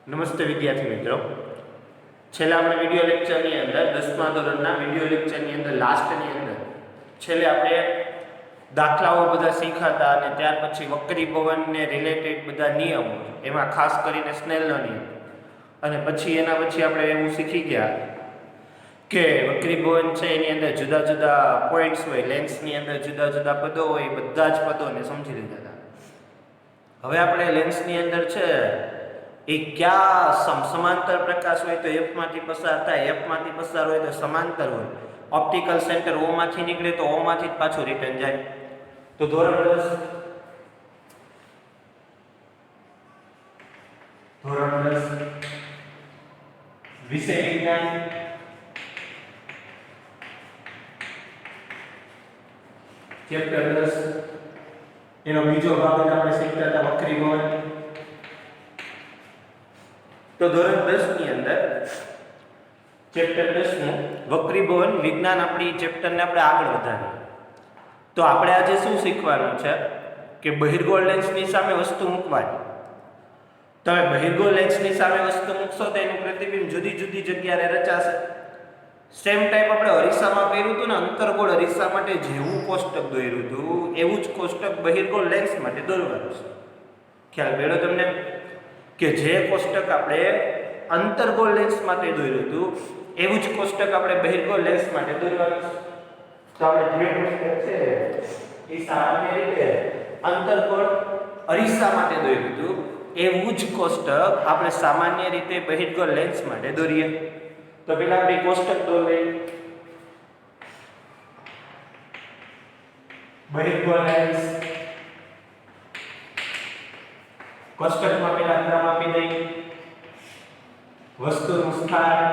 નમસ્તે વિદ્યાર્થી મિત્રો, છેલ્લા આપણે વિડિયો લેક્ચરની અંદર 10મા ધોરણના વિડિયો લેક્ચરની અંદર લાસ્ટની અંદર છેલ્લે આપણે દાખલાઓ બધા શીખ્યા અને ત્યાર પછી વક્રીભવનને રિલેટેડ બધા નિયમો, એમાં ખાસ કરીને સ્નેલનો નિયમ, અને પછી એના પછી આપણે એવું શીખી ગયા કે વક્રીભવન છે એની અંદર જુદા જુદા પોઈન્ટ્સ હોય, લેન્સની અંદર જુદા જુદા પદો હોય, બધા જ પદોને સમજી લીધા હતા. હવે આપણે લેન્સની અંદર છે એ ક્યાં સમાંતર પ્રકાશ હોય તો એફ માંથી પસાર થાય, એફ માંથી પસાર હોય તો સમાંતર હોય, ઓપ્ટિકલ સેન્ટર ઓ માંથી નીકળે તો ઓ માંથી જ પાછું રિટર્ન જાય. તો ધોરણ 10 વિષય વિજ્ઞાન ચેપ્ટર 10 એનો બીજો ભાગ આપણે શીખતા હતા વક્રીભવન. તો ધોરણ 10 ની અંદર ચેપ્ટર 10 નું વક્રીભવન વિજ્ઞાન આપણી ચેપ્ટરને આપણે આગળ વધારીએ. તો આપણે આજે શું શીખવાનું છે કે બહિર્ગોળ લેન્સની સામે વસ્તુ મૂકવાની. તમે બહિર્ગોળ લેન્સની સામે વસ્તુ મૂકશો તો એનું પ્રતિબિંબ જુદી જુદી જગ્યાએ રચાશે. સેમ ટાઈપ આપણે અરીસામાં કર્યું હતું ને, અંતર્ગોળ અરીસા માટે જેવું કોષ્ટક દોર્યું હતું એવું જ કોષ્ટક બહિર્ગોળ લેન્સ માટે દોરવાનું છે. ખ્યાલ બેડો તમને કે જે કોષ્ટક આપણે અંતર્ગોળ લેન્સ માટે દોર્યું હતું એવું જ કોષ્ટક આપણે બહિર્ગોળ લેન્સ માટે દોરવાનું છે. તો આપણે જે કોષ્ટક છે એ સામાન્ય રીતે અંતર્ગોળ અરીસા માટે દોર્યું હતું એવું જ કોષ્ટક આપણે સામાન્ય રીતે બહિર્ગોળ લેન્સ માટે દોરીએ. તો પેલા આપણે કોષ્ટક દોરીએ. બહિર્ગોળ લેન્સ કોષ્ટકમાં પેલા ક્રમ આપી દઈએ. વસ્તુનું સ્થાન,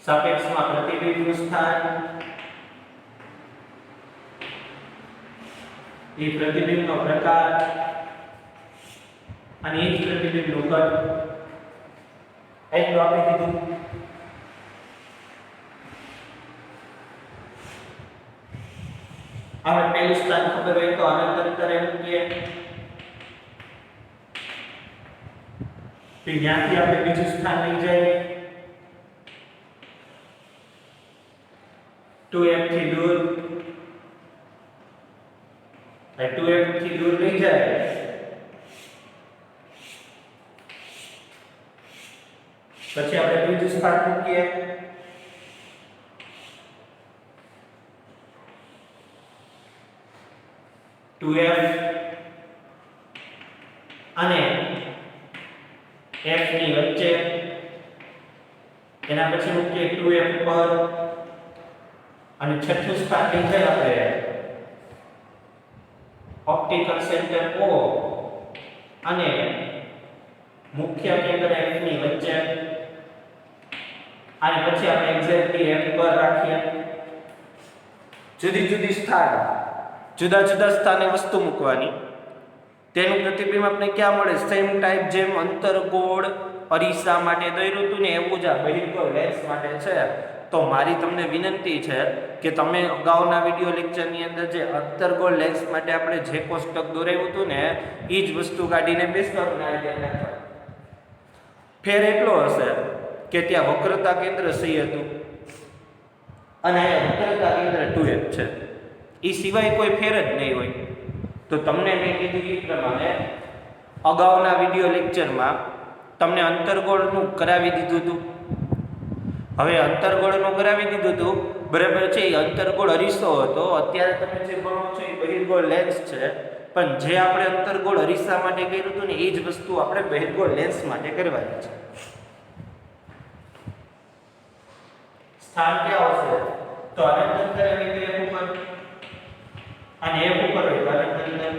સાપેક્ષમાં પ્રતિબિંબનું સ્થાન, એ પ્રતિબિંબનો પ્રકાર અને એ જ પ્રતિબિંબનું કદ એટલું આપી દીધું. હવે પહેલું સ્થાન ખબર હોય તો અનંત અંતરે મૂકીએ. ત્યાંથી આપણે બીજું સ્થાન લઈ જઈએ 2f થી દૂર. 2f થી દૂર લઈ જાય પછી આપણે બીજું સ્થાન મૂકીએ. અને f ની વચ્ચે, એના પછી મૂકીએ 2f પર, અને છઠ્ઠું સ્થાન લઈ જાય આપણે ઓપ્ટિકલ સેન્ટર O અને મુખ્ય કેન્દ્ર f ની વચ્ચે, અને પછી આપણે એક્ઝેક્ટલી f પર રાખીએ. જુદી જુદી સ્થાન, જુદા જુદા સ્થાને વસ્તુ મૂકવાની. તેનું પ્રતિબિંબ આપણે ક્યાં મળે? સેમ ટાઈપ જેમ અંતર્ગોળ અરીસા માટે દોર્યું હતું ને એવું જ આ બહિર્ગોળ લેન્સ માટે છે. તો મારી તમને વિનંતી છે કે તમે અગાઉના વિડિયો લેક્ચરની અંદર જે અંતર્ગોળ લેન્સ માટે આપણે જે કોષ્ટક દોરાવ્યું હતું ને એ જ વસ્તુ કાઢીને બેસવાનું નાખવાનું. ફેર એટલો હશે કે ત્યાં વક્રતા કેન્દ્ર C હતું અને વક્રતા કેન્દ્ર 2f છે. એ સિવાય કોઈ ફેર જ નહીં હોય. તો તમને મેં કીધું એ પ્રમાણે અગાઉના વિડિયો લેક્ચરમાં તમને અંતર્ગોળનું કરાવી દીધું હતું. હવે અંતર્ગોળનું કરાવી દીધું હતું, બરાબર છે. એ અંતર્ગોળ અરીસો હતો. અત્યારે તમે જે ભણો છો એ બહિર્ગોળ લેન્સ છે, પણ જે આપણે અંતર્ગોળ અરીસા માટે કર્યું હતું ને એ જ વસ્તુ આપણે બહિર્ગોળ લેન્સ માટે કરવાની છે. સ્થાન ક્યાં આવશે? તો અનંત અંતરે f ઉપર, અને f ઉપર હોય તો અનંત અંતર.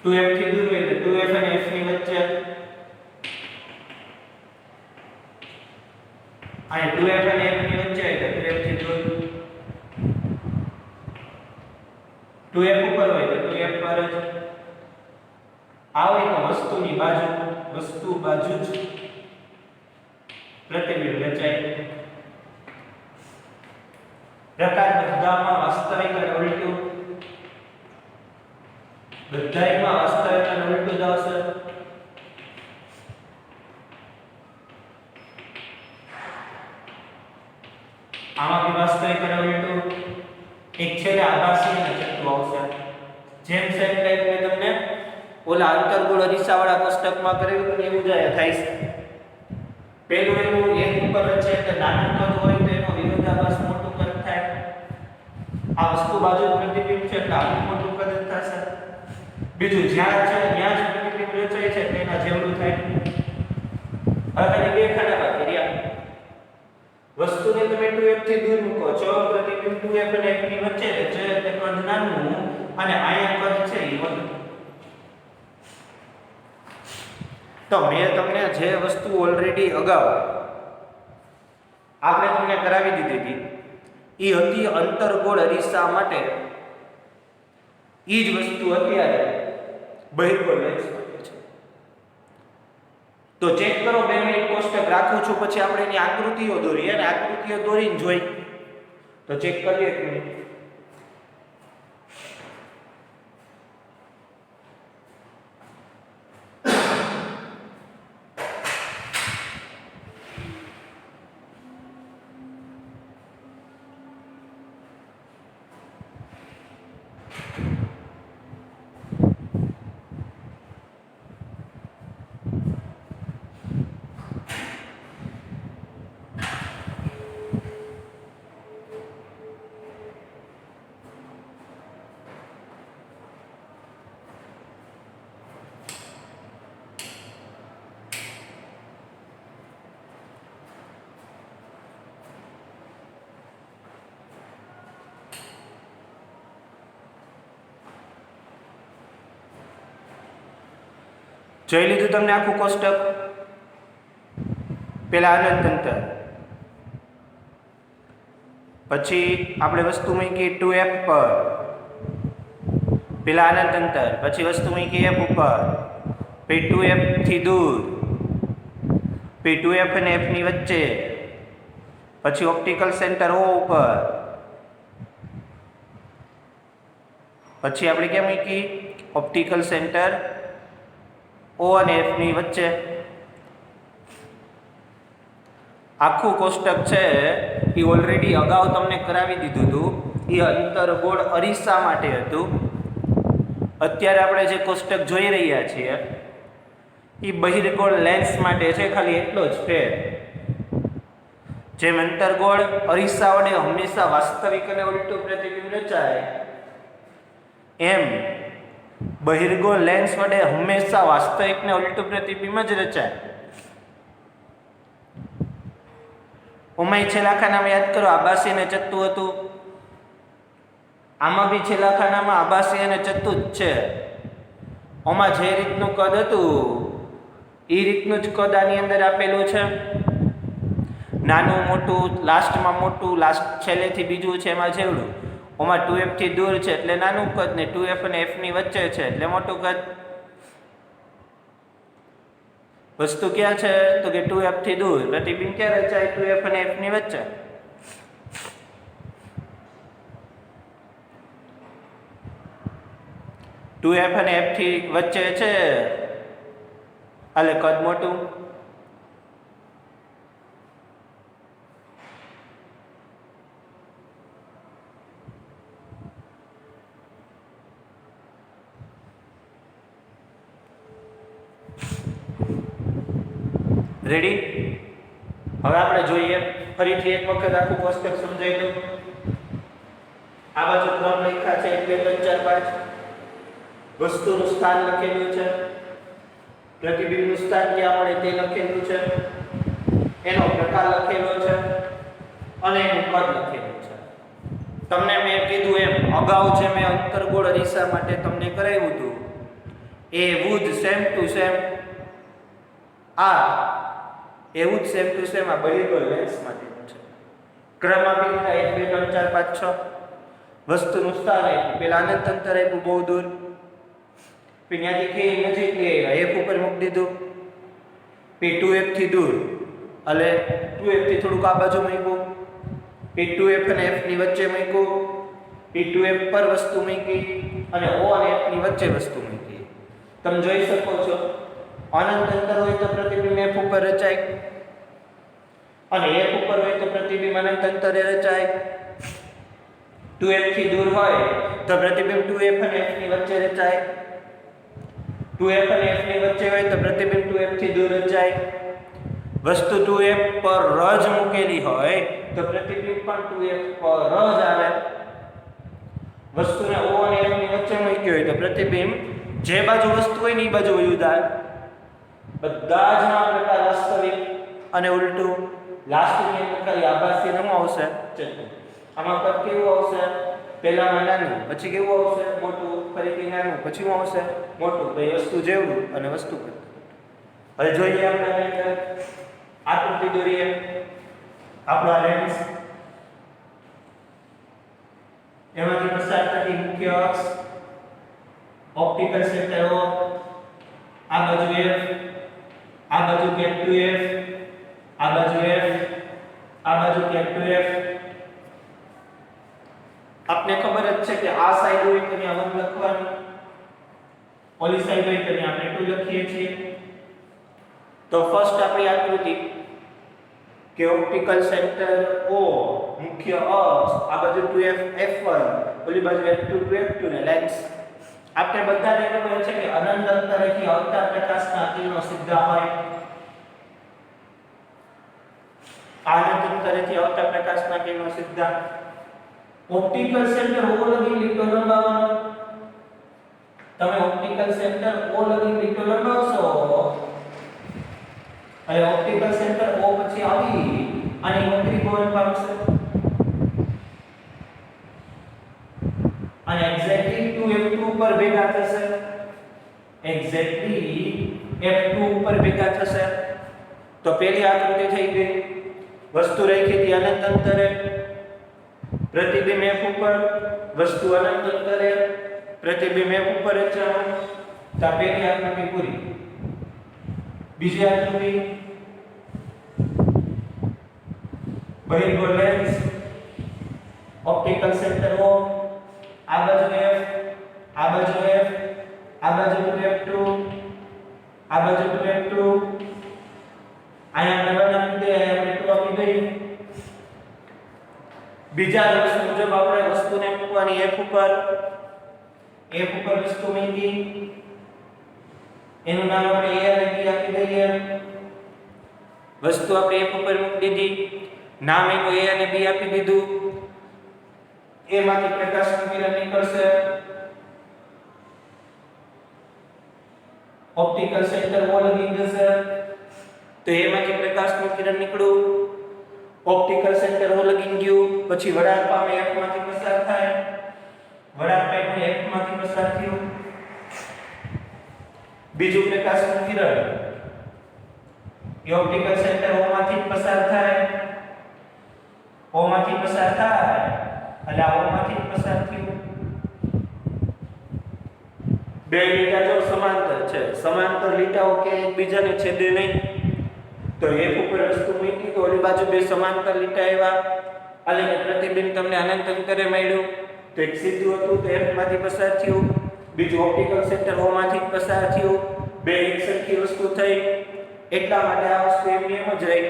2f થી દૂર હોય તો 2f અને f ની વચ્ચે, અને 2f અને f ની વચ્ચે હોય તો 2f થી દૂર. 2f ઉપર હોય તો 2f પર જ. આ હોય તો વસ્તુની બાજુ, વસ્તુ બાજુ જ પ્રતિબિંબ રચાય. પ્રકાર બધામાં વાસ્તવિક અને ઉલટું બધાયમાં વાસ્તવિક અને ઉલટું જ આવશે. આમાં બી વાસ્તવિક અને ઉલટું. એક છેલ્લે આભાસી અને ચત્તુ આવશે. જેમ સેમ ટાઈપ મેં તમને ઓલા અંતર્ગોળ અરીસાવાળા કોષ્ટકમાં કરેલું ને એવું જ થાય છે. પેલું એવું એક ઉપર છે કે નાનું કદ હોય તો એનો વિરોધાભાસ મોટું કદ થાય. આ વસ્તુ બાજુ પ્રતિબિંબ છે એટલે આનું મોટું કદ થશે. બીજું જ્યાં છે ત્યાં જ પ્રતિબિંબ રચાય છે તેના જેવડું થાય. હવે બે ખાના કર્યા. વસ્તુને તમે 2f થી દૂર મૂકો છો, પ્રતિબિંબ 2f અને f ની વચ્ચે છે તે કદ નાનું અને અહીંયા કદ છે એ મોટું. તો મેં તમને જે વસ્તુ ઓલરેડી અગાઉ આપણે તમને કરાવી દીધી હતી એ હતી અંતર્ગોળ અરીસા માટે. એ જ વસ્તુ અત્યારે બહિર્ગોળ લેન્સ માટે છે. તો ચેક કરો, 2 મિનિટ કોષ્ટક રાખું છું, પછી આપણે એની આકૃતિઓ દોરીએ અને આકૃતિઓ દોરીને જોઈ. તો ચેક કરીએ 1 મિનિટ. જોઈ લીધું તમને આખું કોષ્ટક. પેલા આનંદ તંત્ર, પછી આપણે વસ્તુ મૂકી 2f પર, પેલા આનંદ તંત્ર, પછી વસ્તુ મૂકી f ઉપર, પછી 2f થી દૂર, પછી 2f અને f ની વચ્ચે, પછી ઓપ્ટિકલ સેન્ટર O ઉપર, પછી આપણે ક્યાં મૂકી ઓપ્ટિકલ સેન્ટર O અને F ની વચ્ચે. આખું કોષ્ટક છે એ ઓલરેડી અગાઉ તમને કરાવી દીધું હતું. એ અંતર્ગોળ અરીસા માટે હતું. અત્યારે આપણે જે કોષ્ટક જોઈ રહ્યા છીએ એ બહિર્ગોળ લેન્સ માટે છે. ખાલી એટલો જ ફેર. જેમ અંતર્ગોળ અરીસા વડે હંમેશા વાસ્તવિક અને ઉલટું પ્રતિબિંબ રચાય, એમ બહિર્ગોળ લેન્સ વડે હંમેશા વાસ્તવિક ને ઉલટું પ્રતિબિંબ જ રચાય. ઓમાં છેલ્લા ખાનામાં યાદ કરો આભાસી અને ચત્તુ હતું. આમાં બી છેલ્લા ખાનામાં આભાસી અને ચત્તુ જ છે. ઓમાં જે રીતનું કદ હતું એ રીતનું જ કદ આની અંદર આપેલું છે. નાનું મોટું, લાસ્ટમાં મોટું, લાસ્ટ છેલ્લેથી બીજું છે એમાં જેવડું. ઓમાં 2f થી દૂર છે એટલે નાનું કદ ને 2f અને f ની વચ્ચે છે એટલે મોટું કદ. વસ્તુ ક્યાં છે તો કે 2f થી દૂર. પ્રતિબિંબ ક્યાં રચાય 2f અને f ની વચ્ચે. ટુ એફ અને f થી વચ્ચે છે એટલે કદ મોટું. રેડી? હવે આપણે જોઈએ ફરીથી એક વખત આખું કોષ્ટક સમજાવી દઉં. આ બાજુ 3 લખ્યા છે 1 2 3 4 5. વસ્તુનું સ્થાન લખેલું છે, પ્રતિબિંબનું સ્થાન ક્યાં મળે તે લખેલું છે, એનો પ્રકાર લખેલો છે અને એનું કદ લખેલું છે. તમને મેં કીધું એમ અગાઉ જે મેં અંતર્ગોળ અરીસા માટે તમને કરાવ્યું હતું એવું જ સેમ ટુ સેમ એવું જ સેમ ટુ સેમ આ બહિર્ગોળ લેન્સ માટેનું છે. ક્રમ આપી દીધા 1 2 3 4 5 6. વસ્તુનું સ્થાન આપ્યું, પેલા આનંદ અંતર આપ્યું બહુ દૂર, પછી ત્યાંથી કે નજીક લે f ઉપર મૂકી દીધું, પછી 2f થી દૂર એટલે 2f થી થોડુંક આ બાજુ મૂક્યું, પછી 2f અને f ની વચ્ચે મૂક્યું, P2F પર વસ્તુ મૂકી અને O અને F ની વચ્ચે વસ્તુ મૂકી. તમે જોઈ શકો છો અનંત અંતર હોય તો પ્રતિબિંબ F ઉપર રચાય અને F ઉપર હોય તો પ્રતિબિંબ અનંત અંતરે રચાય. 2F થી દૂર હોય તો પ્રતિબિંબ 2F અને F ની વચ્ચે રચાય. 2F અને F ની વચ્ચે હોય તો પ્રતિબિંબ 2F થી દૂર રચાય. વસ્તુ 2F પર જ મૂકેલી હોય તો પ્રતિબિંબ પણ 2F પર જ આવે. વસ્તુને O અને F ની વચ્ચે મૂકી હોય તો પ્રતિબિંબ જે બાજુ વસ્તુ હોય ને એ બાજુ વયું જાય. બધા જ ના પ્રકાર વાસ્તવિક અને ઉલટું. લાસ્ટની અંદર ખાલી આભાસી નામ આવશે. આમાં કદ કેવું આવશે? પહેલામાં નાનું, પછી કેવું આવશે? મોટું, ફરીથી નાનું, પછી શું આવશે? મોટું. તો એ વસ્તુ જેવડું અને વસ્તુ કરતા. હવે જોઈએ આપણે આકૃતિ દોરીએ. આપણો લેન્સ એમાંથી પસાર થતી મુખ્ય અક્ષ ઓપ્ટિકલ સેન્ટરો આ બાજુ F, આ બાજુ F2F, આ બાજુ F, આ બાજુ F2F. આપને ખબર જ છે કે આ સાઈડ હોય તો ત્યાં 1 લખવાનું, ઓલી સાઈડ હોય તો ત્યાં આપણે 2 લખીએ છીએ. તો ફર્સ્ટ આપણી આકૃતિ કે ઓપ્ટિકલ સેન્ટર O મુખ્ય અક્ષ આ બાજુ 2F F1 ઓલી બાજુ F2 F2 ને લેન્સ. આપણે બધાને ખબર છે કે અનંત અંતરેથી આવતા પ્રકાશના કિરણો સીધા હોય. અનંત અંતરેથી આવતા પ્રકાશના કિરણો સીધા. ઓપ્ટિકલ સેન્ટર O લગી લીટો લંબાવવાનો. તમે ઓપ્ટિકલ સેન્ટર O લગી લીટો લંબાવશો અને ઓપ્ટિકલ સેન્ટર O પછી આવી અને વક્રીભવન પામશે અને એક્ઝેક્ટલી 2F2 ઉપર ભેગા થશે. એક્ઝેક્ટલી F2 ઉપર ભેગા થશે. તો પહેલી આકૃતિ થઈ ગઈ. વસ્તુ રાખી હતી અનંત અંતરે, પ્રતિબિંબ F ઉપર, વસ્તુ અનંત અંતરે, પ્રતિબિંબ F ઉપર રચાયું. તો પહેલી આકૃતિ પૂરી. બીજી આકૃતિ બહિર્ગોળ લેન્સ ઓપ્ટિકલ સેન્ટર O આ બાજુ F, આ બાજુ F, આ બાજુ 2F2, આ બાજુ 2F2. અહીંયા આપણે 1 આપી દે, અહીંયા આપણે 2 આપી દઈએ. બીજા રૂલ્સ મુજબ આપણે વસ્તુને મૂકવાની F ઉપર વસ્તુ મૂકી. એનું નામ આપણે A અને B આપી દઈએ. વસ્તુ આપણે F ઉપર મૂકી દીધી. નામ એનું A અને B આપી દીધું. A માંથી પ્રકાશનું કિરણ નીકળશે. ઓપ્ટિકલ સેન્ટર O લગી જશે. તો A માંથી પ્રકાશનું કિરણ નીકળ્યું. ઓપ્ટિકલ સેન્ટર O લગી ગયું. પછી વળાંક પામે F માંથી પસાર થાય. વળાંક પામે F માંથી પસાર થયું. બીજું પ્રકાશનું કિરણ એ ઓપ્ટિકલ સેન્ટર O માંથી પસાર થાય. O માંથી પસાર થાય એટલે O માંથી પસાર થયું. બે લીટા જો સમાંતર છે, સમાંતર લીટાઓ કે એકબીજાને છેદે નહીં. તો F ઉપર વસ્તુ મૂકી તો ઓલી બાજુ બે સમાંતર લીટા આવ્યા. એટલે પ્રતિબિંબ તમને અનંત અંતરે મળ્યું. તો એક સીધું હતું તો F માંથી પસાર થયું. બીજું ઓપ્ટિકલ સેન્ટર O માંથી પસાર થયું. બે એક સરખી વસ્તુ થઈ. એટલા માટે આ વસ્તુ એમની એમ જ રહી.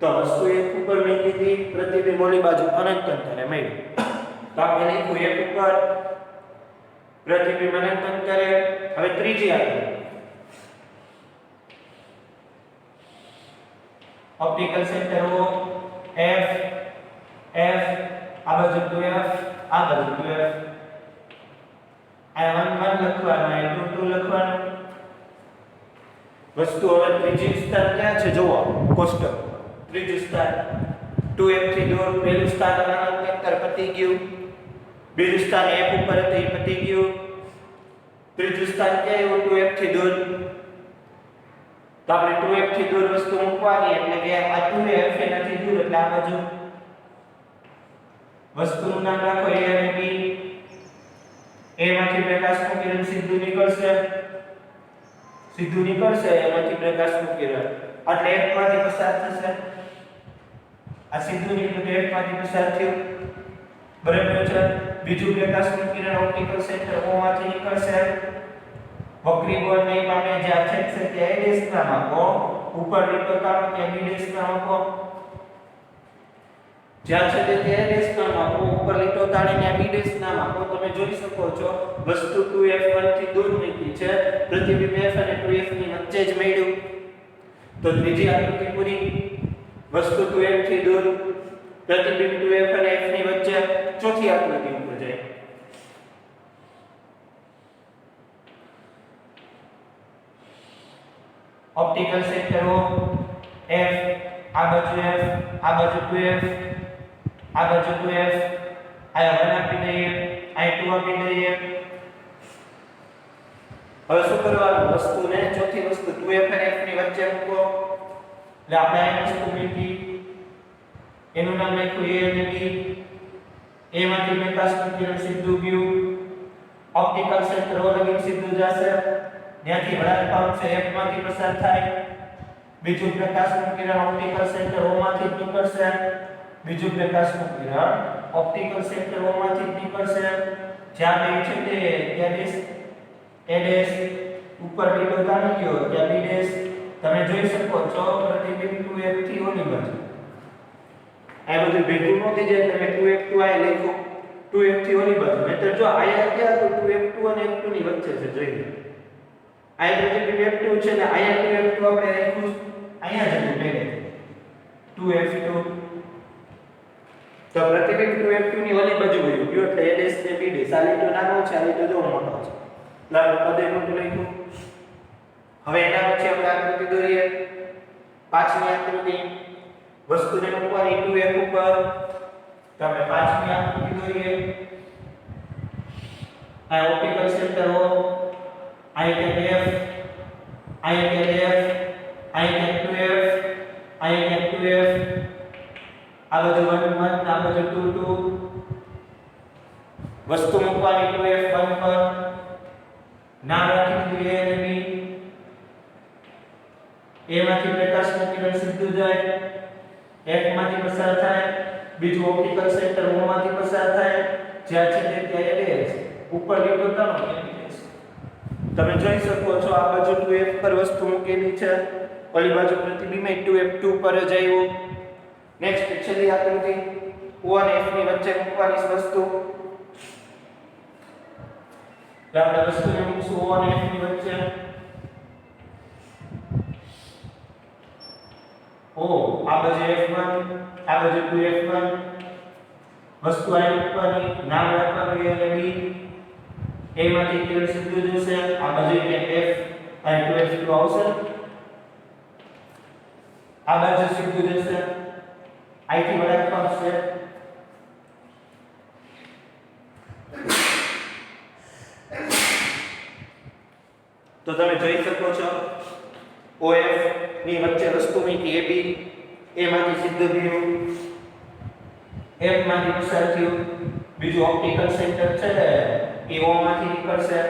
તો વસ્તુ F ઉપર મૂકી હતી, પ્રતિબિંબ ઓલી બાજુ અનંત અંતરે મળ્યું. તો આપણે લખ્યું F ઉપર પ્રતિબિંબ અનંત અંતરે. હવે ત્રીજી આકૃતિ optical centre O F F આ બાજુ 2F આ બાજુ 2F. આ 1 1 લખવાનું, આ 2 2 લખવાનું. વસ્તુ હવે ત્રીજી સ્થાન ક્યાં છે જોવો કોષ્ટક. ત્રીજું સ્થાન 2F થી દૂર. પહેલું સ્થાન અનંત અંતર પતી ગયું. બીજું સ્થાન F ઉપર હતું એ પતી ગયું. ત્રીજું સ્થાન ક્યાં આવ્યું? 2F થી દૂર. તો આપણે 2F થી દૂર વસ્તુ મૂકવાની એટલે કે આ 2F એનાથી દૂર એટલે આ બાજુ. વસ્તુનું નામ રાખો A અને B. A માંથી પ્રકાશનું કિરણ સીધું નીકળશે. એમાંથી પ્રકાશનું કિરણ એટલે F માંથી પસાર થશે. આ સીધું નીકળ્યું F માંથી પસાર થયું. બરાબર છે. બીજું પ્રકાશનું કિરણ ઓપ્ટિકલ સેન્ટર O માંથી નીકળશે, વક્રીગોળ નહીં પામે, જ્યાં છેદશે ત્યાં A' નામ આપો, ઉપર લીટો કાઢો ત્યાં B' નામ આપો, જ્યાં છેદે ત્યાં A' નામ આપો, ઉપર લીટો તાણીને B' નામ આપો. તમે જોઈ શકો છો વસ્તુ 2f1 થી દૂર મૂકી છે, પ્રતિબિંબ f અને 2f ની વચ્ચે જ મળ્યું. તો ત્રીજી આકૃતિ પૂરી. વસ્તુ 2f થી દૂર, પ્રતિબિંબ 2f અને f ની વચ્ચે. ચોથી આકૃતિ ઉપર જાય. ઓપ્ટિકલ સેન્ટર O, f, આ બાજુ f, આ બાજુ 2f, આ બાજુ 2f, આ 1 આપી દઈએ, આ 2 આપી દઈએ. હવે શું કરવાનું? વસ્તુને ચોથી વસ્તુ 2f અને f ની વચ્ચે મૂકો. એટલે આપણે આ વસ્તુ મૂકી, એનું નામ લખ્યું a અને b. a માંથી પ્રકાશનું કિરણ સીધું ગયું, ઓપ્ટિકલ સેન્ટર O લગી સીધું જશે, ત્યાંથી વળાંક પામશે, f માંથી પસાર થાય. બીજું પ્રકાશનું કિરણ ઓપ્ટિકલ સેન્ટર O માંથી નીકળશે, બીજું પ્રકાશનું કિરણ ઓપ્ટિકલ સેન્ટર O માંથી નીકળશે, જ્યાં બે છે તે ત્યાં a' ઉપર લીટો તાણી ગયો ત્યાં b'. તમે જોઈ શકો છો પ્રતિબિંબ 2f થી ઓની બાજુ. આ બધું ભેગું ન થઈ જાય, તમે 2f2 આ લખો, 2f થી ઓની બાજુ. નહીતર જો આયા ક્યાં તો 2f2 અને f2 ની વચ્ચે છે, જોઈ લો. આ પ્રતિબિંબ f2 છે ને આયા 2f2 આપણે રાખ્યું અહીંયા જ હતું પહેલે 2f2. તો પ્રતિબિંબ 2f2 ની ઓલી બાજુ ગયું ગયો એટલે a' ને b' આ લીટો નાનો છે, આ લીટો જો મોટો છે. લાલ પદે મોટું લખ્યું. હવે એના પછી આપણે આકૃતિ દોરીએ. પાંચમી આકૃતિ, વસ્તુને મૂકવાની 2f ઉપર. તો આપણે પાંચમી આકૃતિ દોરીએ. આ optical centre O, I f, I f, I 2f, I 2f, આ બધું 1 1, આ બધું 2 2. વસ્તુ મૂકવાની 2f 1 પર. નામ રાખી દીધું a અને b. a માંથી પ્રકાશનું કિરણ સીધું જાય, f માંથી પસાર થાય, બીજું ઓપ્ટિકલ સેન્ટર O માંથી પસાર થાય, જ્યાં છે તે ત્યાં A'. ઉપર લીટો તાણો ત્યાં B'. તમે જોઈ શકો છો આ બાજુ 2f પર વસ્તુ મૂકેલી છે, ઓલી બાજુ પ્રતિબિંબ 2f2 પર જ આવ્યું. નેક્સ્ટ છેલ્લી આકૃતિ, O અને f ની વચ્ચે મૂકવાની વસ્તુ. તો આપણે વસ્તુને મૂકશું O અને f ની વચ્ચે. O આ બાજુ f1, આ બાજુ 2f1. વસ્તુ આ મૂકવાની, નામ રાખવાનું a અને b. a માંથી કિરણ સીધું જશે, આ બાજુ f અને 2f2 આવશે, આ બાજુ સીધું જશે, i થી વળાંક પામશે. તો તમે જોઈ શકો છો OF ની વચ્ચે વસ્તુ મૂકી AB, A માંથી સીધું ગયું, F માંથી પસાર થયું, બીજું ઓપ્ટિકલ સેન્ટર છે એ O માંથી નીકળશે,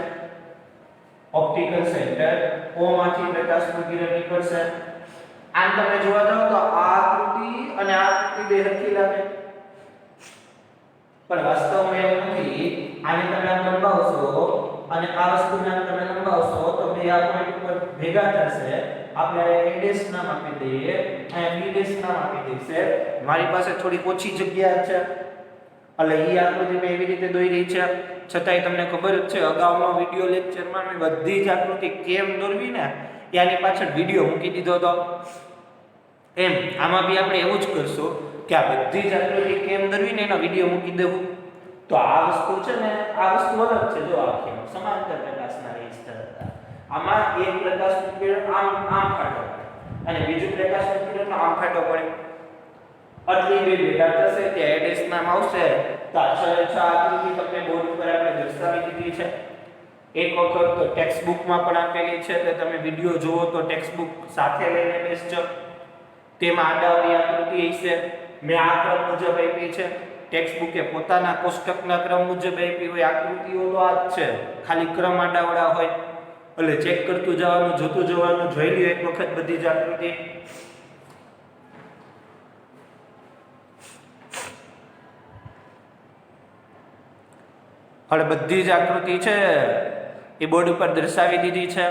ઓપ્ટિકલ સેન્ટર O માંથી પ્રકાશનું કિરણ નીકળશે. આમ તમે જોવા જાવ તો આ આકૃતિ અને આ આકૃતિ બે સરખી લાગે, પણ વાસ્તવમાં એવું નથી. આને તમે આમ લંબાવશો અને આ વસ્તુને આમ તમે લંબાવશો તો બે આ પોઈન્ટ ઉપર ભેગા થશે. આપણે a' નામ આપી દઈએ અને b' નામ આપી દઈશે. મારી પાસે થોડી ઓછી જગ્યા છે એટલે ઈ આકૃતિ મેં એવી રીતે દોરી છે, છતાંય તમને ખબર જ છે અગાઉનો વિડિયો લેક્ચરમાં મેં બધી જ આકૃતિ કેમ દોરવી ને એની પાછળ વિડિયો મૂકી દીધો હતો. એમ આમાં બી આપણે એવું જ કરશું કે આ બધી જ આકૃતિ કેમ દોરવી ને એનો વિડિયો મૂકી દેવું. તો આ વસ્તુ છે ને, આ વસ્તુ અલગ છે. જો આખી સમાંતર પ્રકાશના રેઝ હતા. આમાં એક પ્રકાશનું કિરણ આમ ફાટો અને બીજું પ્રકાશનું કિરણ આમ ફાટો પડે. આટલી બે ભેગા થશે ત્યાં એડેસ નામ આવશે. તો આ આકૃતિ તમને બોર્ડ ઉપર આપણે દર્શાવી દીધી છે. એક વખત તો ટેક્સ્ટ બુકમાં પણ આપેલી છે, તો તમે વિડિયો જુઓ તો ટેક્સ્ટ બુક સાથે લઈને બેસજો. તેમાં આડાવડી આકૃતિ હશે. મેં આ ક્રમ મુજબ આપી છે. ટેક્સ્ટ બુકે પોતાના કોષ્ટકના ક્રમ મુજબ આપી હોય. આકૃતિઓ તો આ જ છે, ખાલી ક્રમ આડાવડા હોય એટલે ચેક કરતું જવાનું, જોતું જવાનું. જોઈ લ્યો એક વખત બધી જ આકૃતિ. હવે બધી જ આકૃતિ છે એ બોર્ડ ઉપર દર્શાવી દીધી છે.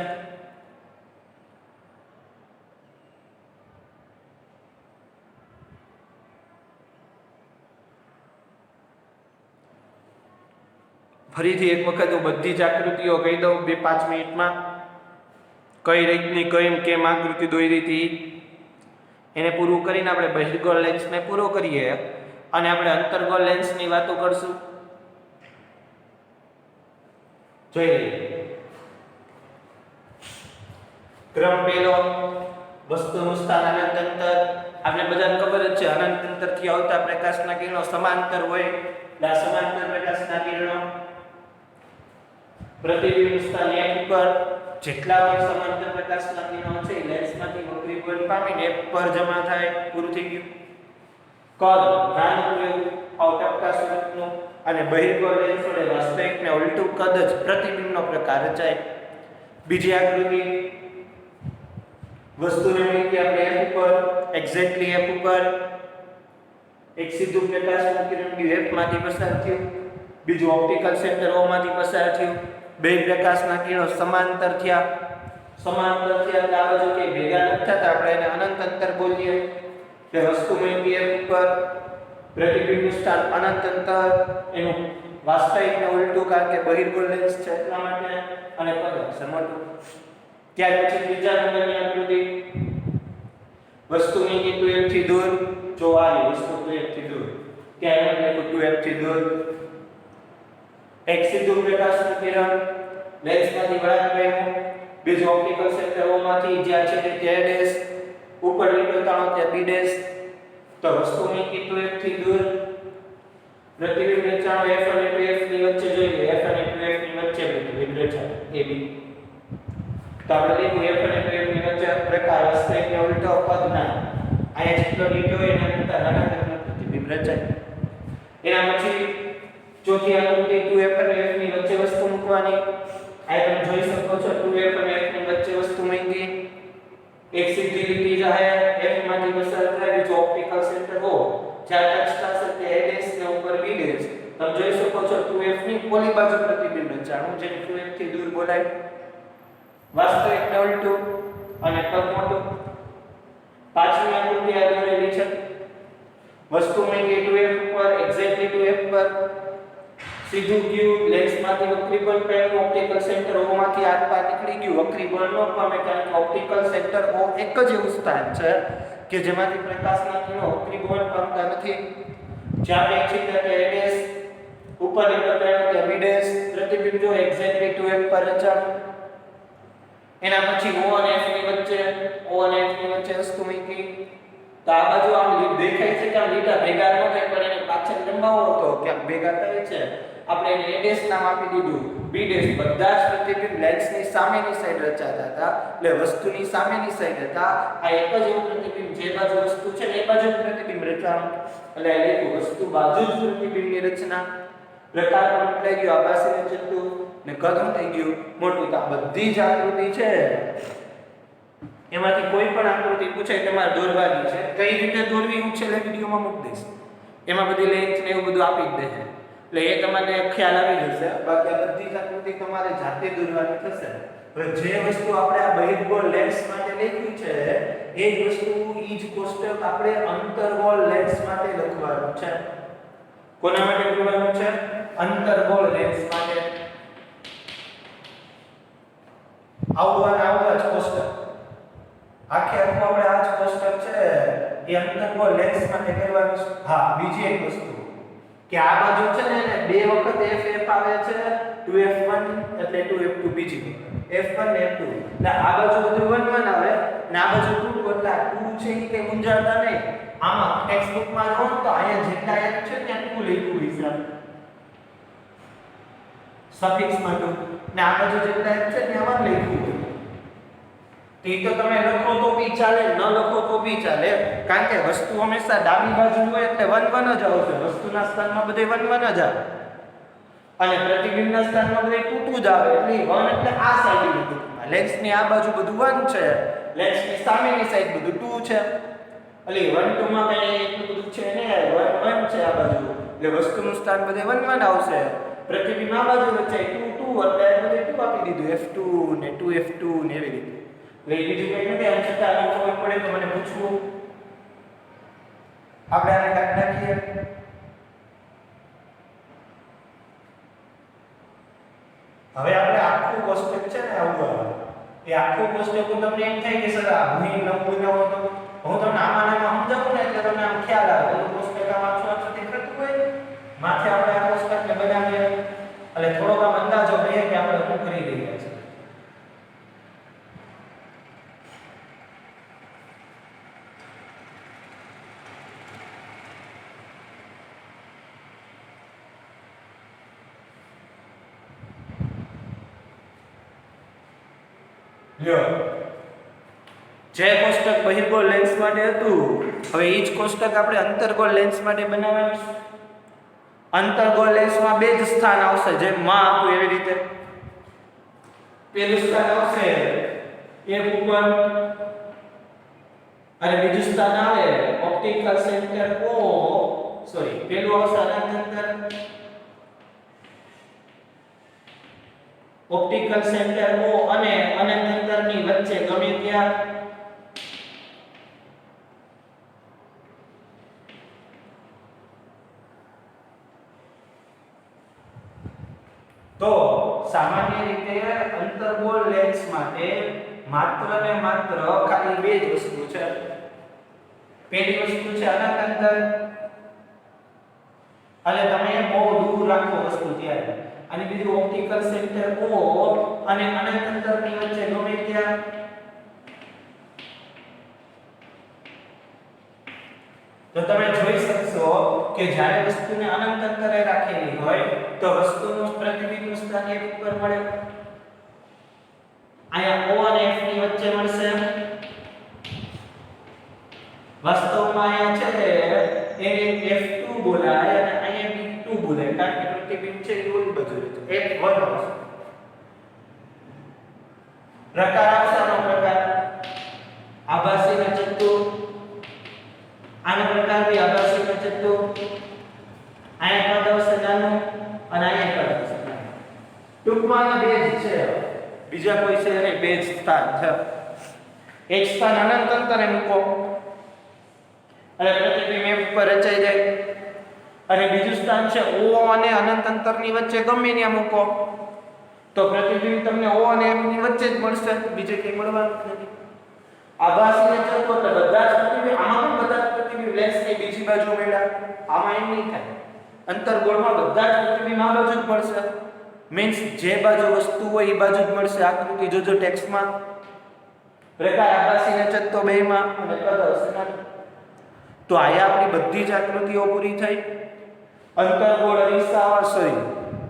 ફરીથી એક વખત હું બધી જ આકૃતિઓ કહી દઉં 2-5 મિનિટમાં. કઈ રીતની કેમ આકૃતિ દોરી હતી એને પૂરું કરીને આપણે બહિર્ગોળ લેન્સને પૂરો કરીએ અને આપણે અંતર્ગોળ લેન્સની વાતો કરશું. જોઈ લઈએ. ક્રમ પહેલો, વસ્તુનું સ્થાન અનંત અંતર. આપણે બધાને ખબર જ છે અનંત અંતરથી આવતા પ્રકાશના કિરણો સમાંતર હોય. આ સમાંતર પ્રકાશના કિરણો પ્રતિબિંબ સ્થાન એક ઉપર જેટલા પણ સમાંતર પ્રકાશના કિરણો છે લેન્સમાંથી વક્રીભવન પામીને એક પર જમા થાય. પૂરું થઈ ગયું. કદ નાનું એવું ટપકા સ્વરૂપનું અને બહિર્ગોળ લેન્સ વડે વાસ્તવિક ને ઉલટું કદ જ પ્રતિબિંબનો પ્રકાર રચાય. બીજી આકૃતિ, વસ્તુને મૂકી આપણે F ઉપર, એક્ઝેક્ટલી F ઉપર એક સીધું પ્રકાશનું કિરણ F માંથી પસાર થયું, બીજું ઓપ્ટિકલ સેન્ટર O માંથી પસાર થયું. બે પ્રકાશના કિરણો સમાંતર થયા. એટલે આ બાજુ કે ભેગા નથી થતા આપણે એને અનંત અંતર બોલીએ. કે વસ્તુ મૂકી F ઉપર, પ્રતિબિંબ સ્થાન અનંત અંતર, એનું વાસ્તવિક ને ઉલટું કારણ કે બહિર્ગોળ લેન્સ છે એટલા માટે, અને પદ સમોટું. ત્યાર પછી ત્રીજા નંબરની આકૃતિ, વસ્તુ મૂકી 2F થી દૂર. જો આ વસ્તુ 2F થી દૂર, ત્યાં આપણે 2F થી દૂર એક સીધું પ્રકાશનું કિરણ લેન્સમાંથી વળાંક પામ્યું, બીજું ઓપ્ટિકલ સેન્ટર O માંથી જ્યાં છે તે ડેશ, ઉપર લીટો તાણો ત્યાં B ડેશ. તો વસ્તુ મૂકી 2F થી દૂર, પ્રતિબિંબ રચાણો F અને 2F ની વચ્ચે જોઈએ. F અને 2F ની વચ્ચે પ્રતિબિંબ રચાય AB. તો આપણે લીધું F અને 2F ની વચ્ચે પ્રકાર વાસ્તવિક ને ઉલટો પદના અહીંયા જેટલો લીટો એના કરતા નાના પ્રતિબિંબ રચાય. એના પછી ચોથી આકૃતિ 2F અને F ની વચ્ચે વસ્તુ મૂકવાની. આ તમે જોઈ શકો છો 2F અને F ની વચ્ચે વસ્તુ મૂકી. એક સીધી લીટી જાય F માંથી પસાર થાય, બીજો ઓપ્ટિકલ સેન્ટર O જ્યાં ટચ થશે તે A ડેશ ને ઉપર B ડેશ. તમે જોઈ શકો છો 2F ની પોલી બાજુ પ્રતિબિંબ રચાણું જેને 2F થી દૂર બોલાય. વાસ્તવિક ને ઉલટું અને કદ મોટું. પાંચમી આકૃતિ આ દોરેલી છે. વસ્તુ મૂકી 2F ઉપર, એક્ઝેક્ટલી 2F પર, સીધું ગયું લેન્સમાંથી વક્રીભવન પામ્યું, ઓપ્ટિકલ સેન્ટર O માંથી આરપાર નીકળી ગયું. વક્રીભવન ન પામે કારણ કે ઓપ્ટિકલ સેન્ટર O એક જ એવું સ્થાન છે કે જેમાંથી પ્રકાશના કિરણો વક્રીભવન પામતા નથી. જ્યાં એક છે કે A ડેશ, ઉપર લીટો તાણ્યો ત્યાં B ડેશ, પ્રતિબિંબ જો એક્ઝેક્ટલી 2F પર રચાણું. એના પછી O અને F ની વચ્ચે વસ્તુ મૂકી. તો આ બાજુ આમ દેખાય છે કે આમ લીટા ભેગા ન થાય પણ એને પાછળ લંબાવો તો ક્યાંક ભેગા થાય છે. આપણે એને A ડેશ નામ આપી દીધું, B ડેશ. બધા જ પ્રતિબિંબ લેન્સની સામેની સાઈડ રચાતા હતા, એટલે વસ્તુની સામેની સાઈડ હતા. આ એક જ એવું પ્રતિબિંબ જે બાજુ વસ્તુ છે ને એ બાજુ પ્રતિબિંબ રચાણું. એટલે આ લીધું વસ્તુ બાજુ જ પ્રતિબિંબની રચના. પ્રકાર પણ બદલાઈ ગયો, આભાસી રચતું ને કદ થઈ ગયું મોટું. તો આ બધી જ આકૃતિ છે એમાંથી કોઈ પણ આકૃતિ પૂછે તમારે દોરવાની છે. કઈ રીતે દોરવી હું છેલ્લે વિડીયોમાં મૂકી દઈશ. એમાં બધી લેન્થ ને એવું બધું આપી જ દે છે, એટલે એ તમને ખ્યાલ આવી જશે. બાકી આ બધી જ આકૃતિ તમારે જાતે દોરવાની થશે. હવે જે વસ્તુ આપણે આ બહિર્ગોળ લેન્સ માટે લખ્યું છે એ જ વસ્તુ ઈ જ કોષ્ટક આપણે અંતર્ગોળ લેન્સ માટે લખવાનું છે. કોના માટે લખવાનું છે? અંતર્ગોળ લેન્સ માટે. આવું જ કોષ્ટક આખે આખું આપણે આ જ કોષ્ટક છે એ અંતર્ગોળ લેન્સ માટે કરવાનું છે. હા, બીજી એક વસ્તુ કે આ બાજુ છે ને એને બે વખત F આવે છે, 2F1 એટલે 2F2 બીજી F1 ને F2. એટલે આ બાજુ બધું 1 1 આવે ને આ બાજુ 2 એટલે 2 છે કે કઈ મૂંઝાતા નહીં. આમાં ટેક્સ્ટ બુકમાં જો તો અહીંયા જેટલા F છે ત્યાં 2 લખ્યું છે સફિક્સમાં 2 ને આ બાજુ જેટલા F છે ત્યાં 1 લખ્યું હોય. તો તમે લખો તો બી ચાલે, ન લખો તો બી ચાલે, કારણ કે વસ્તુ હંમેશા ડાબી બાજુ હોય એટલે 1 1 જ આવશે. વસ્તુના સ્થાનમાં બધે 1 1 જ આવે અને પ્રતિબિંબના સ્થાનમાં બધે 2 2 જ આવે. એટલે 1 એટલે આ સાઈડ બધું, લેન્સની આ બાજુ બધું 1 છે, લેન્સની સામેની સાઈડ બધું 2 છે. એટલે 1 2 માં કઈ એટલું બધું છે ને, 1 1 છે આ બાજુ. એટલે વસ્તુનું સ્થાન બધે 1 1 આવશે. પ્રતિબિંબ આ બાજુ રચાય 2 2 એટલે બધે 2 આપી દીધું f2 ને 2f2 ને એવી રીતે. એટલે બીજું કંઈ નથી. આમ છતાં આને ખબર પડે તો મને પૂછવું. આપણે આને કાઢી નાખીએ. હવે આપણે આખું કોષ્ટક છે ને આવું આવે. એ આખું કોષ્ટક તમને એમ થાય કે સર આ ભૂઈ નવું ન હતો. હું તમને આમાં સમજાવું ને એટલે તમને આમ ખ્યાલ આવે. તો કોષ્ટક આમ આછું દેખાતું હોય માથે આપણે આ કોષ્ટકને બનાવીએ એટલે થોડોક આમ અંદાજો લઈએ કે આપણે શું કરી રહ્યા છીએ. જે કોષ્ટક બહિર્ગોળ લેન્સ માટે હતું હવે એ જ કોષ્ટક આપણે અંતર્ગોળ લેન્સ માટે બનાવવાનું. અંતર્ગોળ લેન્સમાં બે જ સ્થાન આવશે જેમ માં હતું એવી રીતે. પહેલું સ્થાન આવશે F ઉપર અને બીજું સ્થાન આવે ઓપ્ટિકલ સેન્ટર પહેલું આવશે અનંતર ઓપ્ટિકલ સેન્ટર O અને અનંત અંતરની વચ્ચે ગમે ત્યાં તો સામાન્ય રીતે અંતર્ગોળ લેન્સ માટે માત્ર ને માત્ર ખાલી બે જ વસ્તુ છે. પહેલી વસ્તુ છે અનંત અંતર એટલે તમે બહુ દૂર રાખો વસ્તુ ત્યારે, અને બીજું ઓપ્ટિકલ સેન્ટર O અને અનંત અંતરની વચ્ચે ગમે ત્યાં તો તમે જોઈ શકશો કે જ્યારે વસ્તુને અનંત અંતરે રાખેલી હોય તો વસ્તુનું પ્રતિબિંબ સ્થાન એક ઉપર મળે. અહીંયા O અને F ની વચ્ચે મળશે. વાસ્તવમાં અહીંયા છે એ F2 બોલાય અને અહીંયા B2 બોલાય કારણ કે પ્રતિબિંબ છે એ ઓલું બધું છે F1 આવશે. પ્રકાર આવશે આનો પ્રકાર આભાસીના ચત્તુ. આનો પ્રકાર બી આભાસીના ચત્તુ. અહીંયા કદ આવશે નાનું અને અહીંયા કદ આવશે નાનું. ટૂંકમાં બે જ છે, બીજા કોઈ છે નહીં, બે જ સ્થાન છે. એક સ્થાન અનંત અંતરે મૂકો એટલે પ્રતિબિંબ F ઉપર રચાઈ જાય, અને બીજું સ્થાન છે O અને અનંત અંતરની વચ્ચે ગમે ત્યાં મૂકો તો પ્રતિબિંબ તમને O અને F ની વચ્ચે જ મળશે, બીજે કંઈ મળવાનું નથી. આભાસીને ચત્તુ એટલે બધા જ પ્રતિબિંબ, આમાં પણ બધા જ પ્રતિબિંબ લેન્સની બીજી બાજુ મળ્યા, આમાં એમ નહીં થાય. અંતર્ગોળમાં બધા જ પ્રતિબિંબ આ બાજુ જ મળશે, મીન્સ જે બાજુ વસ્તુ હોય એ બાજુ જ મળશે. આકૃતિ જોજો ટેક્સ્ટમાં. પ્રકાર આભાસીને ચત્તુ બેમાં અને કદ હશે નાનું. તો આયા આપણી બધી જ આકૃતિઓ પૂરી થઈ. અંતર્ગોળ અરીસા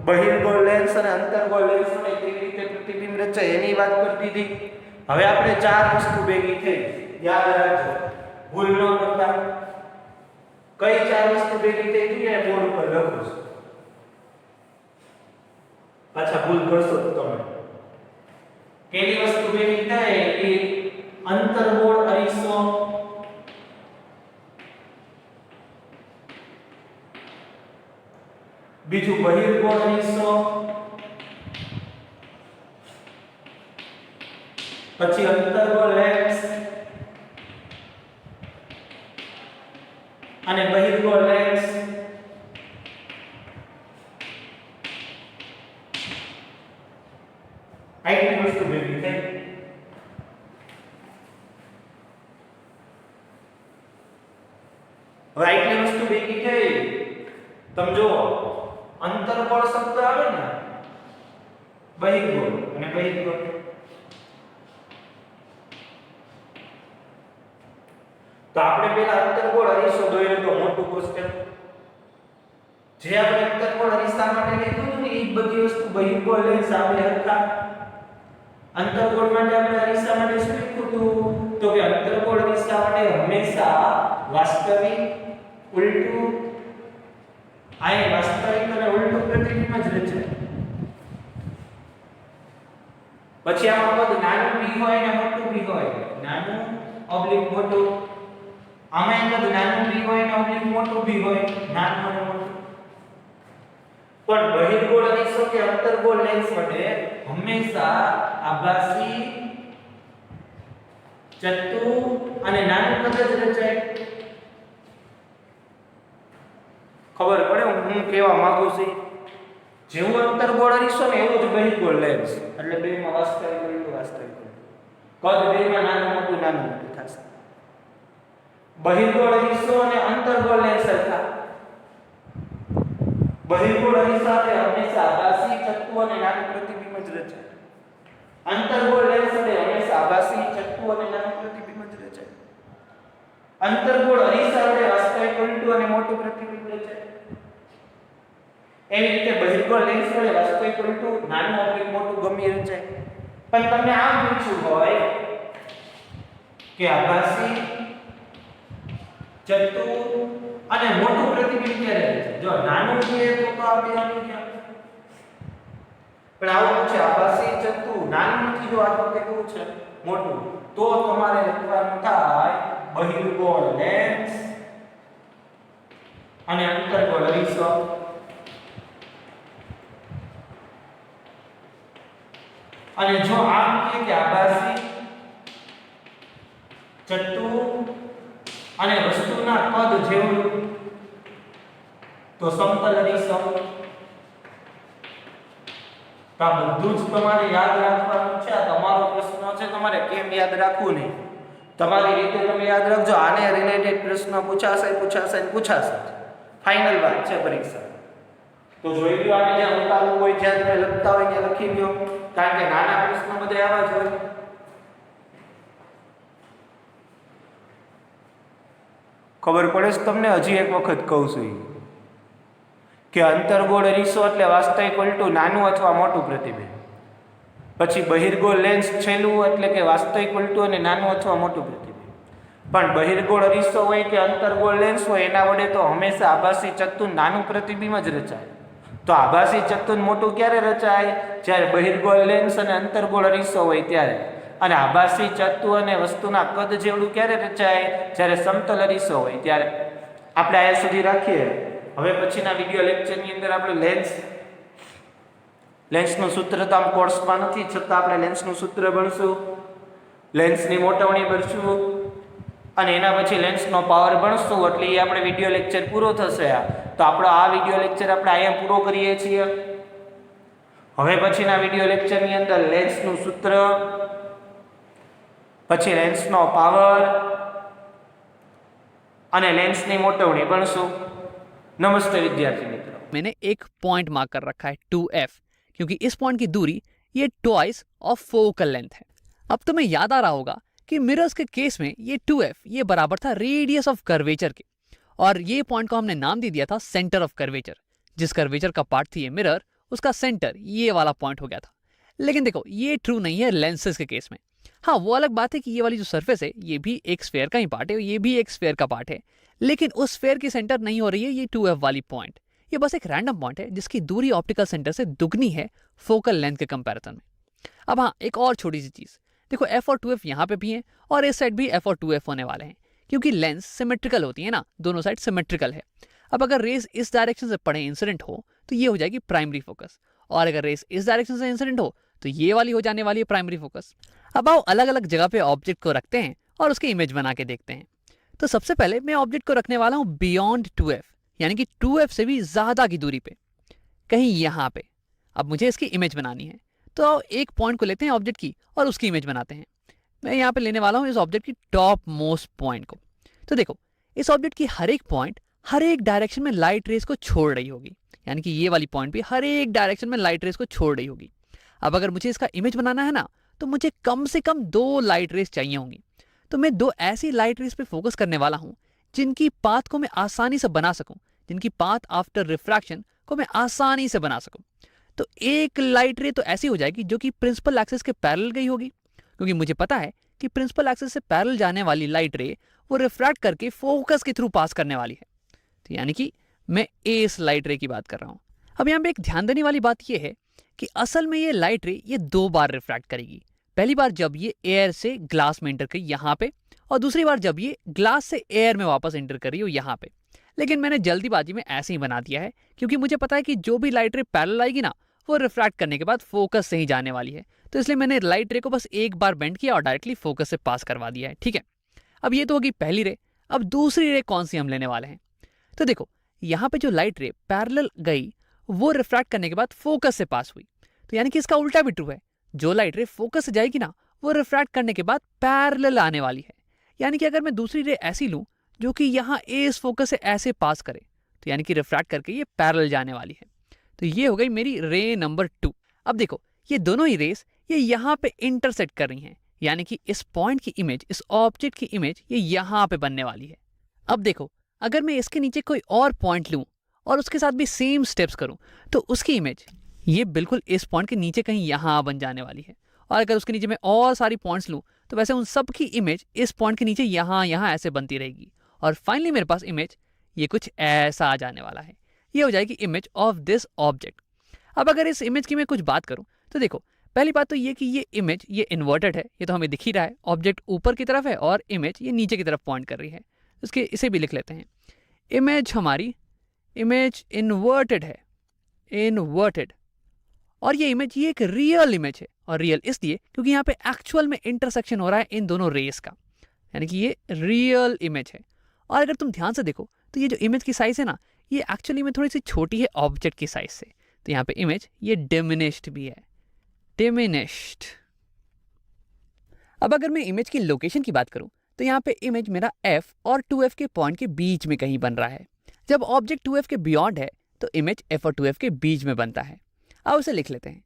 બહિર્ગોળ લેન્સ અને અંતર્ગોળ લેન્સ વડે કેવી રીતે પ્રતિબિંબ રચાય એની વાત કરી દીધી. હવે આપણે ચાર વસ્તુ ભેગી થઈ, યાદ રાખજો, ભૂલ ન કરતા. કઈ ચાર વસ્તુ ભેગી થઈ હતી એ બોર્ડ ઉપર લખો છો, પાછા ભૂલ કરશો તો તમે. પહેલી વસ્તુ ભેગી થાય એ અંતર્ગોળ અરીસો, બીજું બહિર્ગોળ અરીસો, પછી અંતર્ગોળ લેન્સ અને બહિર્ગોળ લેન્સ. આટલી વસ્તુ ભેગી થઈ. હવે આટલી વસ્તુ ભેગી થઈ, તમે જુઓ અંતર્ગોળ શબ્દ આવે ને, બહિર્ગોળ અને બહિર્ગોળ. તો આપણે પેલા અંતર્ગોળ અરીસો દોર્યો તો મોટું કોષ્ટક, જે આપણે અંતર્ગોળ અરીસા માટે લીધું ને એ બધી વસ્તુ બહિર્ગોળ લેન્સ આપણે હતા. અંતર્ગોળ માટે આપણે અરીસા માટે શું લખ્યું હતું તો કે અંતર્ગોળ અરીસા માટે હંમેશા વાસ્તવિક, ઉલટું, આ વાસ્તવિક અને ઉલટું પ્રતિબિંબ જ રચે. પછી આમાં બધું નાનું બી હોય ને મોટું બી હોય, નાનું ઓબ્લિક મોટું. આમાં બધું નાનું બી હોય ને ઓબ્લિક મોટું બી હોય, નાનું અને મોટું. પણ બહિર્ગોળ અરીસો કે અંતર્ગોળ લેન્સ માટે હંમેશા આભાસી ચત્તુ અને નાનું કદ જ રચાય. ખબર પડે હું કહેવા માંગુ છું? જેવું અંતર્ગોળ અરીસો ને એવું જ બહિર્ગોળ લેન્સ, એટલે બેમાં વાસ્તવિક કદ બેમાં નાનું મોટું થશે. બહિર્ગોળ અરીસો અને અંતર્ગોળ લેન્સ સરખા. બહિર્ગોળ અરીસા તે હંમેશા આભાસી ચત્તુ અને નાનું પ્રતિબિંબ જ રચાય. અંતર્ગોળ લેન્સ તે હંમેશા આભાસી ચત્તુ અને નાનું પ્રતિબિંબ જ રચાય. અંતર્ગોળ અરીસા તે વાસ્તવિક ઉલટું અને મોટું પ્રતિબિંબ રચાય. એવી રીતે બહિર્ગોળ લેન્સ વડે વાસ્તવિક ઉલટું નાનું ઓબ્લિક મોટું ગમે રચાય. પણ તમને આમ પૂછ્યું હોય કે આભાસી ચત્તુ અને મોટું પ્રતિબિંબ ક્યારે રચાય? જો નાનું છે તો આ બે આની ક્યાં? પણ આવું છે આભાસી ચત્તુ નાનું નથી, જો આ તો કેવું છે મોટું, તો તમારે લખવાનું થાય બહિર્ગોળ લેન્સ અને અંતર્ગોળ અરીસો. અને જો આમ કે આભાસી ચત્તુ અને વસ્તુના કદ જેવું તો સમતલ અરીસો. તો આ બધું જ તમારે યાદ રાખવાનું છે. આ તમારો પ્રશ્ન છે, તમારે કેમ યાદ રાખવું નહીં, તમારી રીતે તમે યાદ રાખજો. આને રિલેટેડ પ્રશ્ન પૂછાશે. ફાઇનલ વાત છે પરીક્ષા. તો જોઈ લો, આને જ્યાં ઉતારવું હોય, જ્યાં તમે લખતા હોય ત્યાં લખી લો, કારણ કે નાના પ્રશ્નો બધે આવા જ હોય. ખબર પડે છે તમને? હજી એક વખત કહું છું કે અંતર્ગોળ અરીસો એટલે વાસ્તવિક ઉલટું નાનું અથવા મોટું પ્રતિબિંબ. પછી બહિર્ગોળ લેન્સ છેલ્લું એટલે કે વાસ્તવિક ઉલટું અને નાનું અથવા મોટું પ્રતિબિંબ. પણ બહિર્ગોળ અરીસો હોય કે અંતર્ગોળ લેન્સ હોય એના વડે તો હંમેશા આભાસી ચત્તુ નાનું પ્રતિબિંબ જ રચાય. તો આભાસી ચત્તુ મોટું ક્યારે રચાય? જ્યારે બહિર્ગોળ લેન્સ અને અંતર્ગોળ અરીસો હોય ત્યારે. અને આભાસી ચત્તુ અને વસ્તુના કદ જેવડું ક્યારે રચાય? જ્યારે સમતલ અરીસો હોય ત્યારે. આપણે અહીંયા સુધી રાખીએ. હવે પછીના વિડિયો લેક્ચરની અંદર આપણે લેન્સનું સૂત્ર તો આમ કોર્સમાં નથી, છતાં આપણે લેન્સનું સૂત્ર ભણશું, લેન્સની મોટવણી ભણશું અને એના પછી લેન્સનો પાવર ભણશું. એટલે એ આપણે વિડિયો લેક્ચર પૂરો થશે. તો આપણો આ વિડિયો લેક્ચર આપણે અહીંયા પૂરો કરીએ છીએ. હવે પછીના વિડિયો લેક્ચરની અંદર લેન્સનું સૂત્ર, પછી લેન્સનો પાવર અને લેન્સની મોટવણી ભણશું. नमस्ते विद्यार्थी मित्रों, मैंने एक पॉइंट मार्क कर रखा है 2f, क्योंकि इस पॉइंट की दूरी ये ट्वाइस ऑफ फोकल लेंथ है. अब तुम्हें याद आ रहा होगा कि मिरर्स के केस में ये 2f ये बराबर था रेडियस ऑफ कर्वेचर के, और ये पॉइंट को हमने नाम दे दिया था सेंटर ऑफ कर्वेचर. जिस कर्वेचर का पार्ट थी ये मिरर, उसका सेंटर ये वाला पॉइंट हो गया था. लेकिन देखो, ये ट्रू नहीं है लेंसेज के केस में. हाँ, वो अलग बात है कि ये वाली जो सरफेस है ये भी एक स्फेयर का ही पार्ट है, ये भी एक स्फेयर का पार्ट है, लेकिन उस स्फेयर की सेंटर नहीं हो रही है ये 2f वाली पॉइंट. ये बस एक रैंडम पॉइंट है जिसकी दूरी ऑप्टिकल सेंटर से दुगनी है फोकल लेंथ के कंपैरिजन में. अब हाँ, एक और छोटी सी चीज़ देखो, f और 2f यहाँ पे भी हैं और इस साइड भी f और 2f होने वाले हैं, क्योंकि लेंस सिमेट्रिकल होती है ना, दोनों साइड सिमेट्रिकल है. अब अगर रेस इस डायरेक्शन से पड़े इंसिडेंट हो तो ये हो जाएगी प्राइमरी फोकस, और अगर रेस इस डायरेक्शन से इंसिडेंट हो तो ये वाली हो जाने वाली है प्राइमरी फोकस. अब आओ अलग अलग जगह पे ऑब्जेक्ट को रखते हैं और उसकी इमेज बना के देखते हैं. तो सबसे पहले मैं ऑब्जेक्ट को रखने वाला हूँ बियॉन्ड 2f, यानी कि 2f से भी ज़्यादा की दूरी पे, कहीं यहाँ पे. अब मुझे इसकी इमेज बनानी है, तो एक पॉइंट को लेते हैं ऑब्जेक्ट की और उसकी इमेज बनाते हैं. मैं यहाँ पे लेने वाला हूँ इस ऑब्जेक्ट की टॉप मोस्ट पॉइंट को. तो देखो, इस ऑब्जेक्ट की हर एक पॉइंट हर एक डायरेक्शन में लाइट रेस को छोड़ रही होगी, यानी कि ये वाली पॉइंट भी हर एक डायरेक्शन में लाइट रेस को छोड़ रही होगी. अब अगर मुझे इसका इमेज बनाना है ना, तो मुझे कम से कम 2 लाइट रेस चाहिए होंगी. तो मैं 2 ऐसी लाइट रेस पे फोकस करने वाला हूँ जिनकी पाथ को मैं आसानी से बना सकूं, जिनकी पाथ आफ्टर रिफ्रैक्शन को मैं आसानी से बना सकूं. तो एक लाइट रे तो ऐसी हो जाएगी जो कि प्रिंसिपल एक्सिस के पैरेलल गई होगी, क्योंकि मुझे पता है कि प्रिंसिपल एक्सिस से पैरेलल जाने वाली लाइट रे वो रिफ्रैक्ट करके फोकस के थ्रू पास करने वाली है. तो यानी कि मैं इस लाइट रे की बात कर रहा हूँ. अब यहाँ पे एक ध्यान देने वाली बात यह है कि असल में ये लाइट रे ये 2 बार रिफ्रैक्ट करेगी. पहली बार जब ये एयर से ग्लास में एंटर करी यहाँ पे, और दूसरी बार जब ये ग्लास से एयर में वापस एंटर कर रही हो यहाँ पे. लेकिन मैंने जल्दीबाजी में ऐसे ही बना दिया है क्योंकि मुझे पता है कि जो भी लाइट रे पैरेलल आएगी ना वो रिफ्रैक्ट करने के बाद फोकस से ही जाने वाली है। तो इसलिए मैंने लाइट रे को बस एक बार बेंड किया और डायरेक्टली फोकस से पास करवा दिया है। ठीक है, अब ये तो होगी पहली रे। अब दूसरी रे कौन सी हम लेने वाले हैं? तो देखो, यहाँ पे जो लाइट रे पैरेलल गई वो रिफ्रैक्ट करने के बाद फोकस से पास हुई, तो यानी कि इसका उल्टा भी ट्रू है। जो लाइट रे फोकस से जाएगी ना वो रिफ्रैक्ट करने के बाद पैरेलल आने वाली है। यानी कि अगर मैं दूसरी रे ऐसी लूं जो कि यहाँ इस फोकस से ऐसे पास करे, तो यानी कि रिफ्रैक्ट करके ये पैरेलल जाने वाली है। तो ये हो गई मेरी रे नंबर 2। अब देखो, ये दोनों ही रेस ये यहाँ पे इंटरसेक्ट कर रही हैं, यानी कि इस पॉइंट की इमेज, इस ऑब्जेक्ट की इमेज ये यहाँ पे बनने वाली है। अब देखो, अगर मैं इसके नीचे कोई और पॉइंट लूं और उसके साथ भी सेम स्टेप्स करूं तो उसकी इमेज ये बिल्कुल इस पॉइंट के नीचे कहीं यहाँ बन जाने वाली है। और अगर उसके नीचे मैं और सारी पॉइंट्स लूं तो वैसे उन सब की इमेज इस पॉइंट के नीचे यहाँ यहाँ ऐसे बनती रहेगी और फाइनली मेरे पास इमेज ये कुछ ऐसा आ जाने वाला है। ये हो जाएगी इमेज ऑफ दिस ऑब्जेक्ट। अब अगर इस इमेज की मैं कुछ बात करूं तो देखो, पहली बात तो ये कि ये इमेज ये इन्वर्टेड है, ये तो हमें दिख ही रहा है। ऑब्जेक्ट ऊपर की तरफ है और इमेज ये नीचे की तरफ पॉइंट कर रही है। इसके इसे भी लिख लेते हैं। इमेज हमारी इमेज इन्वर्टेड है, इन्वर्टेड। और ये इमेज ये एक रियल इमेज है, और रियल इसलिए क्योंकि यहाँ पे एक्चुअल में इंटरसेक्शन हो रहा है इन दोनों रेस का, यानी कि ये रियल इमेज है। और अगर तुम ध्यान से देखो तो ये जो इमेज की साइज है ना ये एक्चुअली में थोड़ी सी छोटी है ऑब्जेक्ट की साइज से। तो यहाँ पे इमेज ये डिमिनिश्ड भी है, डिमिनिश्ड। अब अगर मैं इमेज की लोकेशन की बात करूं तो यहाँ पे इमेज मेरा f और 2f के पॉइंट के बीच में कहीं बन रहा है। जब ऑब्जेक्ट 2f के बियॉन्ड है तो इमेज f और 2f के बीच में बनता है। अब उसे लिख लेते हैं।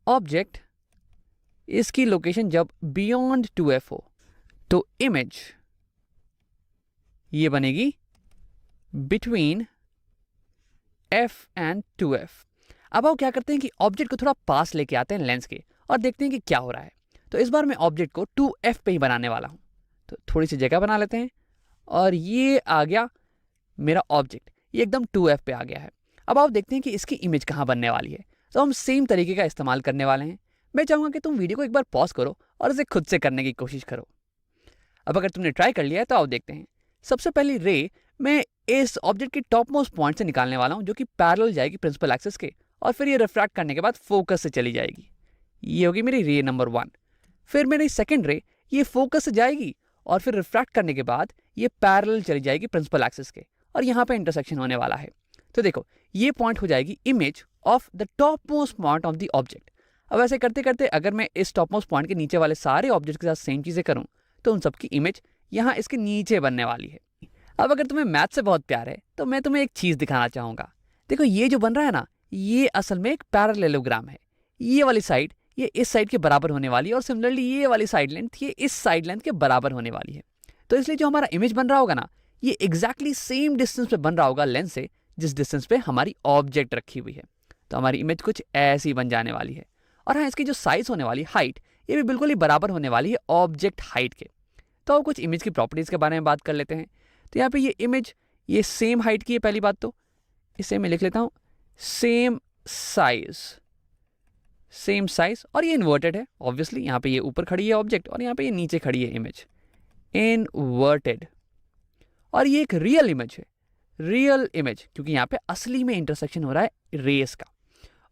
ऑब्जेक्ट इसकी लोकेशन जब बियॉन्ड 2f हो तो इमेज ये बनेगी बिटवीन f एंड 2f। अब आओ क्या करते हैं कि ऑब्जेक्ट को थोड़ा पास लेके आते हैं लेंस के और देखते हैं कि क्या हो रहा है। तो इस बार मैं ऑब्जेक्ट को 2f पे ही बनाने वाला हूँ। तो थोड़ी सी जगह बना लेते हैं और ये आ गया मेरा ऑब्जेक्ट, ये एकदम 2f पे आ गया है। अब आप देखते हैं कि इसकी इमेज कहाँ बनने वाली है। तो हम सेम तरीके का इस्तेमाल करने वाले हैं। मैं चाहूँगा कि तुम वीडियो को एक बार पॉज करो और इसे खुद से करने की कोशिश करो। अब अगर तुमने ट्राई कर लिया है तो आओ देखते हैं। सबसे पहली रे मैं इस ऑब्जेक्ट की टॉप मोस्ट पॉइंट से निकालने वाला हूँ जो कि पैरेलल जाएगी प्रिंसिपल एक्सिस के, और फिर ये रिफ्रैक्ट करने के बाद फोकस से चली जाएगी। ये होगी मेरी रे नंबर 1। फिर मेरी सेकेंड रे ये फोकस से जाएगी और फिर रिफ्रैक्ट करने के बाद ये पैरेलल चली जाएगी प्रिंसिपल एक्सिस के, और यहाँ पे इंटरसेक्शन होने वाला है। तो देखो, ये पॉइंट हो जाएगी image of the top most point of the object. अब ऐसे करते करते अगर मैं इस टॉप मोस्ट पॉइंट के नीचे वाले सारे ऑब्जेक्ट के साथ सेम चीज़ें करूँ तो उन सबकी इमेज यहाँ इसके नीचे बनने वाली है। अब अगर तुम्हें मैथ से बहुत प्यार है तो मैं तुम्हें एक चीज़ दिखाना चाहूँगा। देखो, ये जो बन रहा है ना ये असल में एक पैरेललोग्राम है। ये वाली साइड ये इस साइड के बराबर होने वाली है और सिमिलरली ये वाली साइड लेंथ ये इस साइड लेंथ के बराबर होने वाली है। तो इसलिए जो हमारा इमेज बन रहा होगा ना ये एग्जैक्टली सेम डिस्टेंस पे बन रहा होगा लेंस से जिस डिस्टेंस पे हमारी ऑब्जेक्ट रखी हुई है। तो हमारी इमेज कुछ ऐसी बन जाने वाली है। और हाँ, इसकी जो साइज होने वाली हाइट ये भी बिल्कुल ही बराबर होने वाली है ऑब्जेक्ट हाइट के। तो अब कुछ इमेज की प्रॉपर्टीज़ के बारे में बात कर लेते हैं। तो यहाँ पे ये इमेज ये सेम हाइट की है। पहली बात तो इसे मैं लिख लेता हूँ सेम साइज, सेम साइज, और ये इन्वर्टेड है ऑब्वियसली। यहाँ पे ये ऊपर खड़ी है ऑब्जेक्ट और यहाँ पे ये नीचे खड़ी है इमेज, इनवर्टेड। और ये एक रियल इमेज है, रियल इमेज, क्योंकि यहाँ पे असली में इंटरसेक्शन हो रहा है रेस का।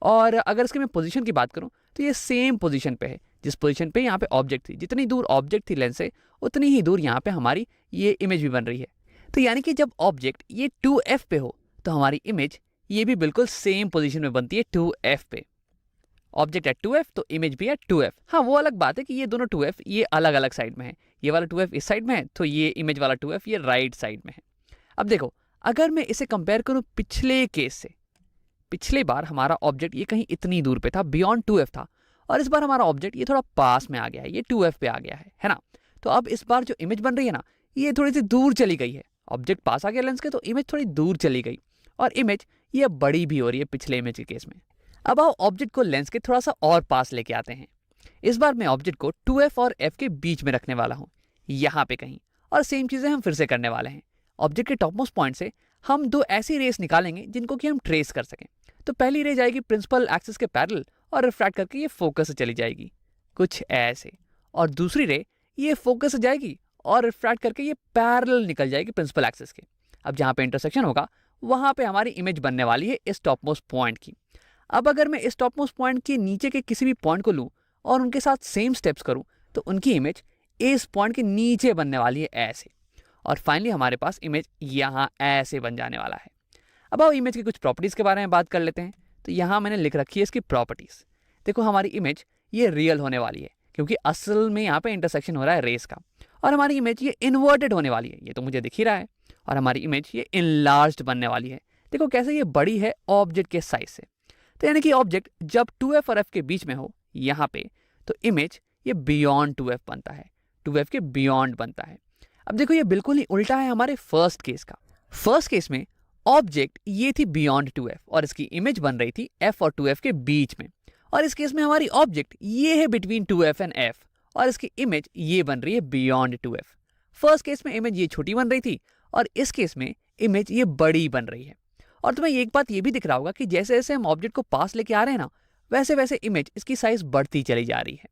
और अगर इसकी मैं पोजीशन की बात करूँ तो ये सेम पोजीशन पे है जिस पोजीशन पे यहाँ पे ऑब्जेक्ट थी। जितनी दूर ऑब्जेक्ट थी लेंस से उतनी ही दूर यहाँ पे हमारी ये इमेज भी बन रही है। तो यानी कि जब ऑब्जेक्ट ये 2f पे हो तो हमारी इमेज ये भी बिल्कुल सेम पोजीशन में बनती है 2f पे। ऑब्जेक्ट है 2f तो इमेज भी है 2f। हाँ, वो अलग बात है कि ये दोनों 2f ये अलग अलग साइड में है। ये वाला 2f इस साइड में है तो ये इमेज वाला 2f ये राइट साइड में है। अब देखो, अगर मैं इसे कंपेयर करूँ पिछले केस से, पिछले बार हमारा ऑब्जेक्ट ये कहीं इतनी दूर पे था, बियॉन्ड 2f था, और इस बार हमारा ऑब्जेक्ट ये थोड़ा पास में आ गया है, ये 2f पे आ गया है ना। तो अब इस बार जो इमेज बन रही है ना ये थोड़ी सी दूर चली गई है। ऑब्जेक्ट पास आ गया लेंस के तो इमेज थोड़ी दूर चली गई और इमेज ये बड़ी भी हो रही है पिछले इमेज के केस में। अब आओ ऑब्जेक्ट को लेंस के थोड़ा सा और पास लेके आते हैं। इस बार मैं ऑब्जेक्ट को 2f और f के बीच में रखने वाला हूँ, यहाँ पे कहीं, और सेम चीज़ें हम फिर से करने वाले हैं। ऑब्जेक्ट के टॉप मोस्ट पॉइंट से हम दो ऐसी रेस निकालेंगे जिनको कि हम ट्रेस कर सकें। तो पहली रे जाएगी प्रिंसिपल एक्सिस के पैरेलल और रिफ्रैक्ट करके ये फोकस से चली जाएगी कुछ ऐसे, और दूसरी रे ये फोकस से जाएगी और रिफ्रैक्ट करके ये पैरेलल निकल जाएगी प्रिंसिपल एक्सिस के। अब जहाँ पे इंटरसेक्शन होगा वहाँ पे हमारी इमेज बनने वाली है इस टॉप मोस्ट पॉइंट की। अब अगर मैं इस टॉप मोस्ट पॉइंट के नीचे के किसी भी पॉइंट को लूँ और उनके साथ सेम स्टेप्स करूँ तो उनकी इमेज इस पॉइंट के नीचे बनने वाली है ऐसे, और फाइनली हमारे पास इमेज यहाँ ऐसे बन जाने वाला है। अब आओ इमेज की कुछ प्रॉपर्टीज़ के बारे में बात कर लेते हैं। तो यहाँ मैंने लिख रखी है इसकी प्रॉपर्टीज़। देखो हमारी इमेज ये रियल होने वाली है क्योंकि असल में यहाँ पे इंटरसेक्शन हो रहा है रेस का, और हमारी इमेज ये इन्वर्टेड होने वाली है, ये तो मुझे दिख ही रहा है, और हमारी इमेज ये इनलार्ज्ड बनने वाली है। देखो कैसे ये बड़ी है ऑब्जेक्ट के साइज से। तो यानी कि ऑब्जेक्ट जब 2f और f के बीच में हो यहाँ पे, तो इमेज ये बियॉन्ड 2f बनता है, 2f के बियॉन्ड बनता है। अब देखो ये बिल्कुल ही उल्टा है हमारे फर्स्ट केस का। फर्स्ट केस में ऑब्जेक्ट ये थी बियॉन्ड 2f और इसकी इमेज बन रही थी f और 2f के बीच में, और इस केस में हमारी ऑब्जेक्ट ये है बिटवीन 2f एंड f और इसकी इमेज ये बन रही है बियॉन्ड 2f। फर्स्ट केस में इमेज ये छोटी बन रही थी और इस केस में इमेज ये बड़ी बन रही है। और तुम्हें एक बात ये भी दिख रहा होगा कि जैसे जैसे हम ऑब्जेक्ट को पास लेके आ रहे हैं ना, वैसे वैसे इमेज इसकी साइज बढ़ती चली जा रही है।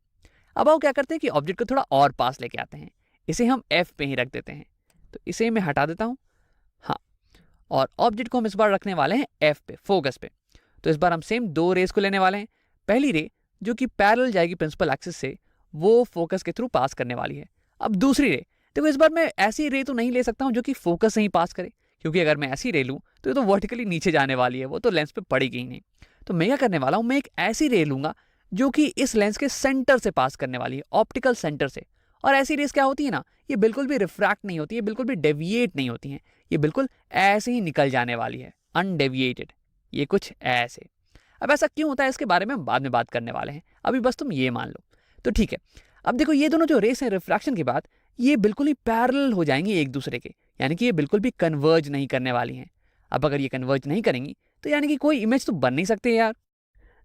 अब आओ क्या करते हैं कि ऑब्जेक्ट को थोड़ा और पास लेके आते हैं, इसे हम f पे ही रख देते हैं। तो इसे मैं हटा देता हूँ, हाँ, और ऑब्जेक्ट को हम इस बार रखने वाले हैं f पे, फोकस पे। तो इस बार हम सेम दो रेस को लेने वाले हैं। पहली रे जो कि पैरेलल जाएगी प्रिंसिपल एक्सिस से, वो फोकस के थ्रू पास करने वाली है। अब दूसरी रे, देखो इस बार मैं ऐसी रे तो नहीं ले सकता हूँ जो कि फोकस से ही पास करे, क्योंकि अगर मैं ऐसी रे लूँ तो ये तो वर्टिकली नीचे जाने वाली है, वो तो लेंस पे पड़ेगी ही नहीं। तो मैं क्या करने वाला हूँ, मैं एक ऐसी रे लूंगा जो कि इस लेंस के सेंटर से पास करने वाली है, ऑप्टिकल सेंटर से। और ऐसी रेस क्या होती है ना, ये बिल्कुल भी रिफ्रैक्ट नहीं होती है, बिल्कुल भी डेविएट नहीं होती हैं, ये बिल्कुल ऐसे ही निकल जाने वाली है, अनडेविएटेड, ये कुछ ऐसे। अब ऐसा क्यों होता है इसके बारे में हम बाद में बात करने वाले हैं, अभी बस तुम ये मान लो। तो ठीक है, अब देखो ये दोनों जो रेस हैं रिफ्रैक्शन के बाद ये बिल्कुल ही पैरेलल हो जाएंगी एक दूसरे के, यानी कि ये बिल्कुल भी कन्वर्ज नहीं करने वाली हैं। अब अगर ये कन्वर्ज नहीं करेंगी तो यानी कि कोई इमेज तो बन नहीं सकते यार।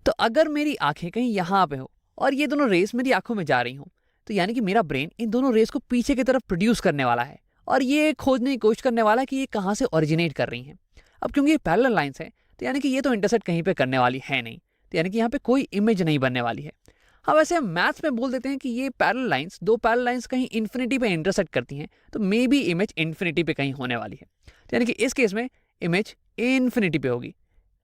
तो अगर मेरी आंखें कहीं यहाँ पे हो और ये दोनों रेस मेरी आंखों में जा रही हो, तो यानी कि मेरा ब्रेन इन दोनों रेस को पीछे की तरफ प्रोड्यूस करने वाला है और ये खोजने की कोशिश करने वाला है कि ये कहाँ से ओरिजिनेट कर रही हैं। अब क्योंकि ये पैरेलल लाइंस है तो यानी कि ये तो इंटरसेक्ट कहीं पे करने वाली है नहीं, तो यानी कि यहाँ पे कोई इमेज नहीं बनने वाली है। हाँ, वैसे हम मैथ्स में बोल देते हैं कि ये पैरेलल लाइंस, दो पैरेलल लाइंस कहीं इन्फिनिटी पे इंटरसेक्ट करती हैं, तो मे बी इमेज इन्फिनिटी पे कहीं होने वाली है। तो यानी कि इस केस में इमेज इन्फिनिटी पे होगी,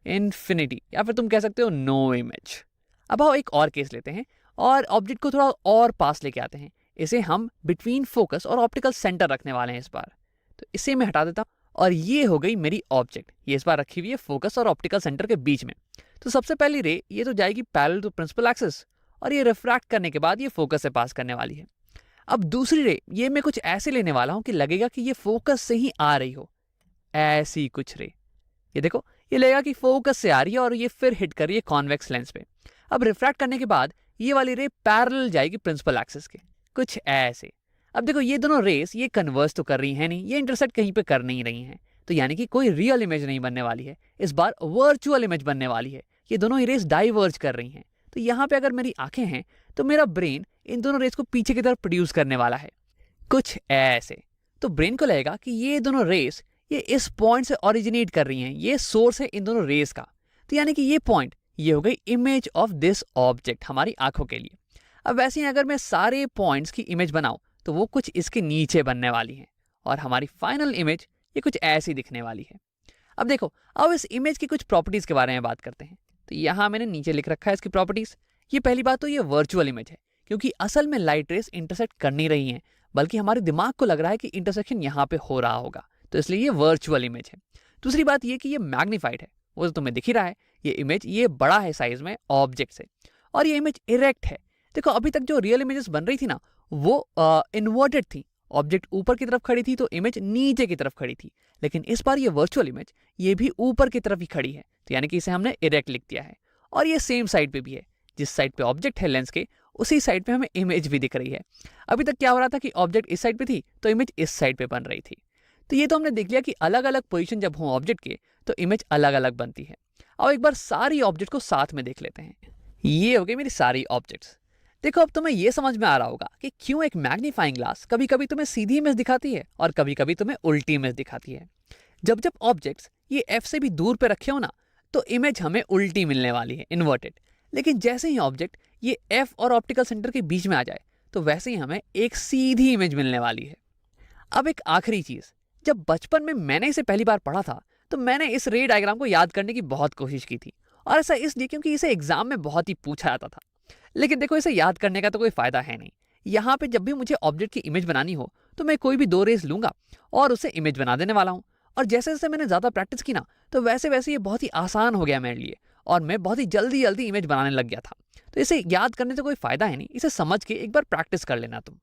इन्फिनिटी, या फिर तुम कह सकते हो नो इमेज। अब आओ एक और केस लेते हैं और ऑब्जेक्ट को थोड़ा और पास लेके आते हैं। इसे हम बिटवीन फोकस और ऑप्टिकल सेंटर रखने वाले हैं इस बार। तो इसे मैं हटा देता हूँ और ये हो गई मेरी ऑब्जेक्ट, ये इस बार रखी हुई है फोकस और ऑप्टिकल सेंटर के बीच में। तो सबसे पहली रे ये तो जाएगी पैरेलल टू प्रिंसिपल एक्सिस और ये रिफ्रैक्ट करने के बाद ये फोकस से पास करने वाली है। अब दूसरी रे ये मैं कुछ ऐसे लेने वाला हूँ कि लगेगा कि ये फोकस से ही आ रही हो, ऐसी कुछ रे। ये देखो ये लगेगा कि फोकस से आ रही है और ये फिर हिट कर रही है कॉन्वेक्स लेंस पे। अब रिफ्रैक्ट करने के बाद ये वाली रे पैरेलल जाएगी प्रिंसिपल एक्सिस के, कुछ ऐसे। अब देखो ये दोनों रेस ये कन्वर्ज तो कर रही है नहीं, ये इंटरसेक्ट कहीं पे कर नहीं रही हैं, तो यानी कि कोई रियल इमेज नहीं बनने वाली है, इस बार वर्चुअल इमेज बनने वाली है। ये दोनों ही रेस डाइवर्ज कर रही हैं। तो यहाँ पे अगर मेरी आंखें हैं तो मेरा ब्रेन इन दोनों रेस को पीछे की तरफ प्रोड्यूस करने वाला है, कुछ ऐसे। तो ब्रेन को लगेगा कि ये दोनों रेस ये इस पॉइंट से ओरिजिनेट कर रही हैं, ये सोर्स है इन दोनों रेस का। तो यानी कि ये पॉइंट ये हो गई इमेज ऑफ दिस ऑब्जेक्ट हमारी आंखों के लिए। अब वैसे ही अगर मैं सारे पॉइंट्स की इमेज बनाऊं तो वो कुछ इसके नीचे बनने वाली है और हमारी फाइनल इमेज ये कुछ ऐसी दिखने वाली है। अब देखो, अब इस इमेज की कुछ प्रॉपर्टीज के बारे में बात करते हैं। तो यहाँ मैंने नीचे लिख रखा है इसकी प्रॉपर्टीज। ये पहली बात तो ये वर्चुअल इमेज है, क्योंकि असल में लाइट रेस इंटरसेक्ट कर नहीं रही हैं, बल्कि हमारे दिमाग को लग रहा है कि इंटरसेक्शन यहाँ पे हो रहा होगा, तो इसलिए ये वर्चुअल इमेज है। दूसरी बात ये कि ये मैग्नीफाइड है, वो तो तुम्हें दिख ही रहा है, ये इमेज ये बड़ा है साइज में ऑब्जेक्ट से, और ये इमेज इरेक्ट है। देखो अभी तक जो रियल इमेजेस बन रही थी ना वो इन्वर्टेड थी, ऑब्जेक्ट ऊपर की तरफ खड़ी थी तो इमेज नीचे की तरफ खड़ी थी, लेकिन इस बार ये वर्चुअल इमेज ये भी ऊपर की तरफ ही खड़ी है, तो यानी कि इसे हमने इरेक्ट लिख दिया है। और ये सेम साइड पे भी है, जिस साइड पे ऑब्जेक्ट है लेंस के उसी साइड पे हमें इमेज भी दिख रही है। अभी तक क्या हो रहा था कि ऑब्जेक्ट इस साइड पे थी तो इमेज इस साइड पे बन रही थी। तो ये तो हमने देख लिया कि अलग अलग पोजीशन जब हो ऑब्जेक्ट के तो इमेज अलग अलग बनती है। अब एक बार सारी ऑब्जेक्ट को साथ में देख लेते हैं। ये हो गई मेरी सारी ऑब्जेक्ट्स। देखो अब तुम्हें ये समझ में आ रहा होगा कि क्यों एक मैग्नीफाइंग ग्लास कभी कभी तुम्हें सीधी इमेज दिखाती है और कभी कभी तुम्हें उल्टी इमेज दिखाती है। जब जब ऑब्जेक्ट्स ये एफ से भी दूर पे रखे हो ना तो इमेज हमें उल्टी मिलने वाली है, इन्वर्टेड। लेकिन जैसे ही ऑब्जेक्ट ये एफ और ऑप्टिकल सेंटर के बीच में आ जाए तो वैसे ही हमें एक सीधी इमेज मिलने वाली है। अब एक आखिरी चीज, जब बचपन में मैंने इसे पहली बार पढ़ा था तो मैंने इस रे डायग्राम को याद करने की बहुत कोशिश की थी, और ऐसा इसलिए क्योंकि इसे एग्जाम में बहुत ही पूछा जाता था। लेकिन देखो, इसे याद करने का तो कोई फायदा है नहीं। यहाँ पे जब भी मुझे ऑब्जेक्ट की इमेज बनानी हो तो मैं कोई भी 2 रेस लूंगा और उसे इमेज बना देने वाला हूँ। और जैसे जैसे मैंने ज़्यादा प्रैक्टिस की ना, तो वैसे वैसे ये बहुत ही आसान हो गया मेरे लिए, और मैं बहुत ही जल्दी जल्दी इमेज बनाने लग गया था। तो इसे याद करने से कोई फायदा है नहीं, इसे समझ के एक बार प्रैक्टिस कर लेना तुम।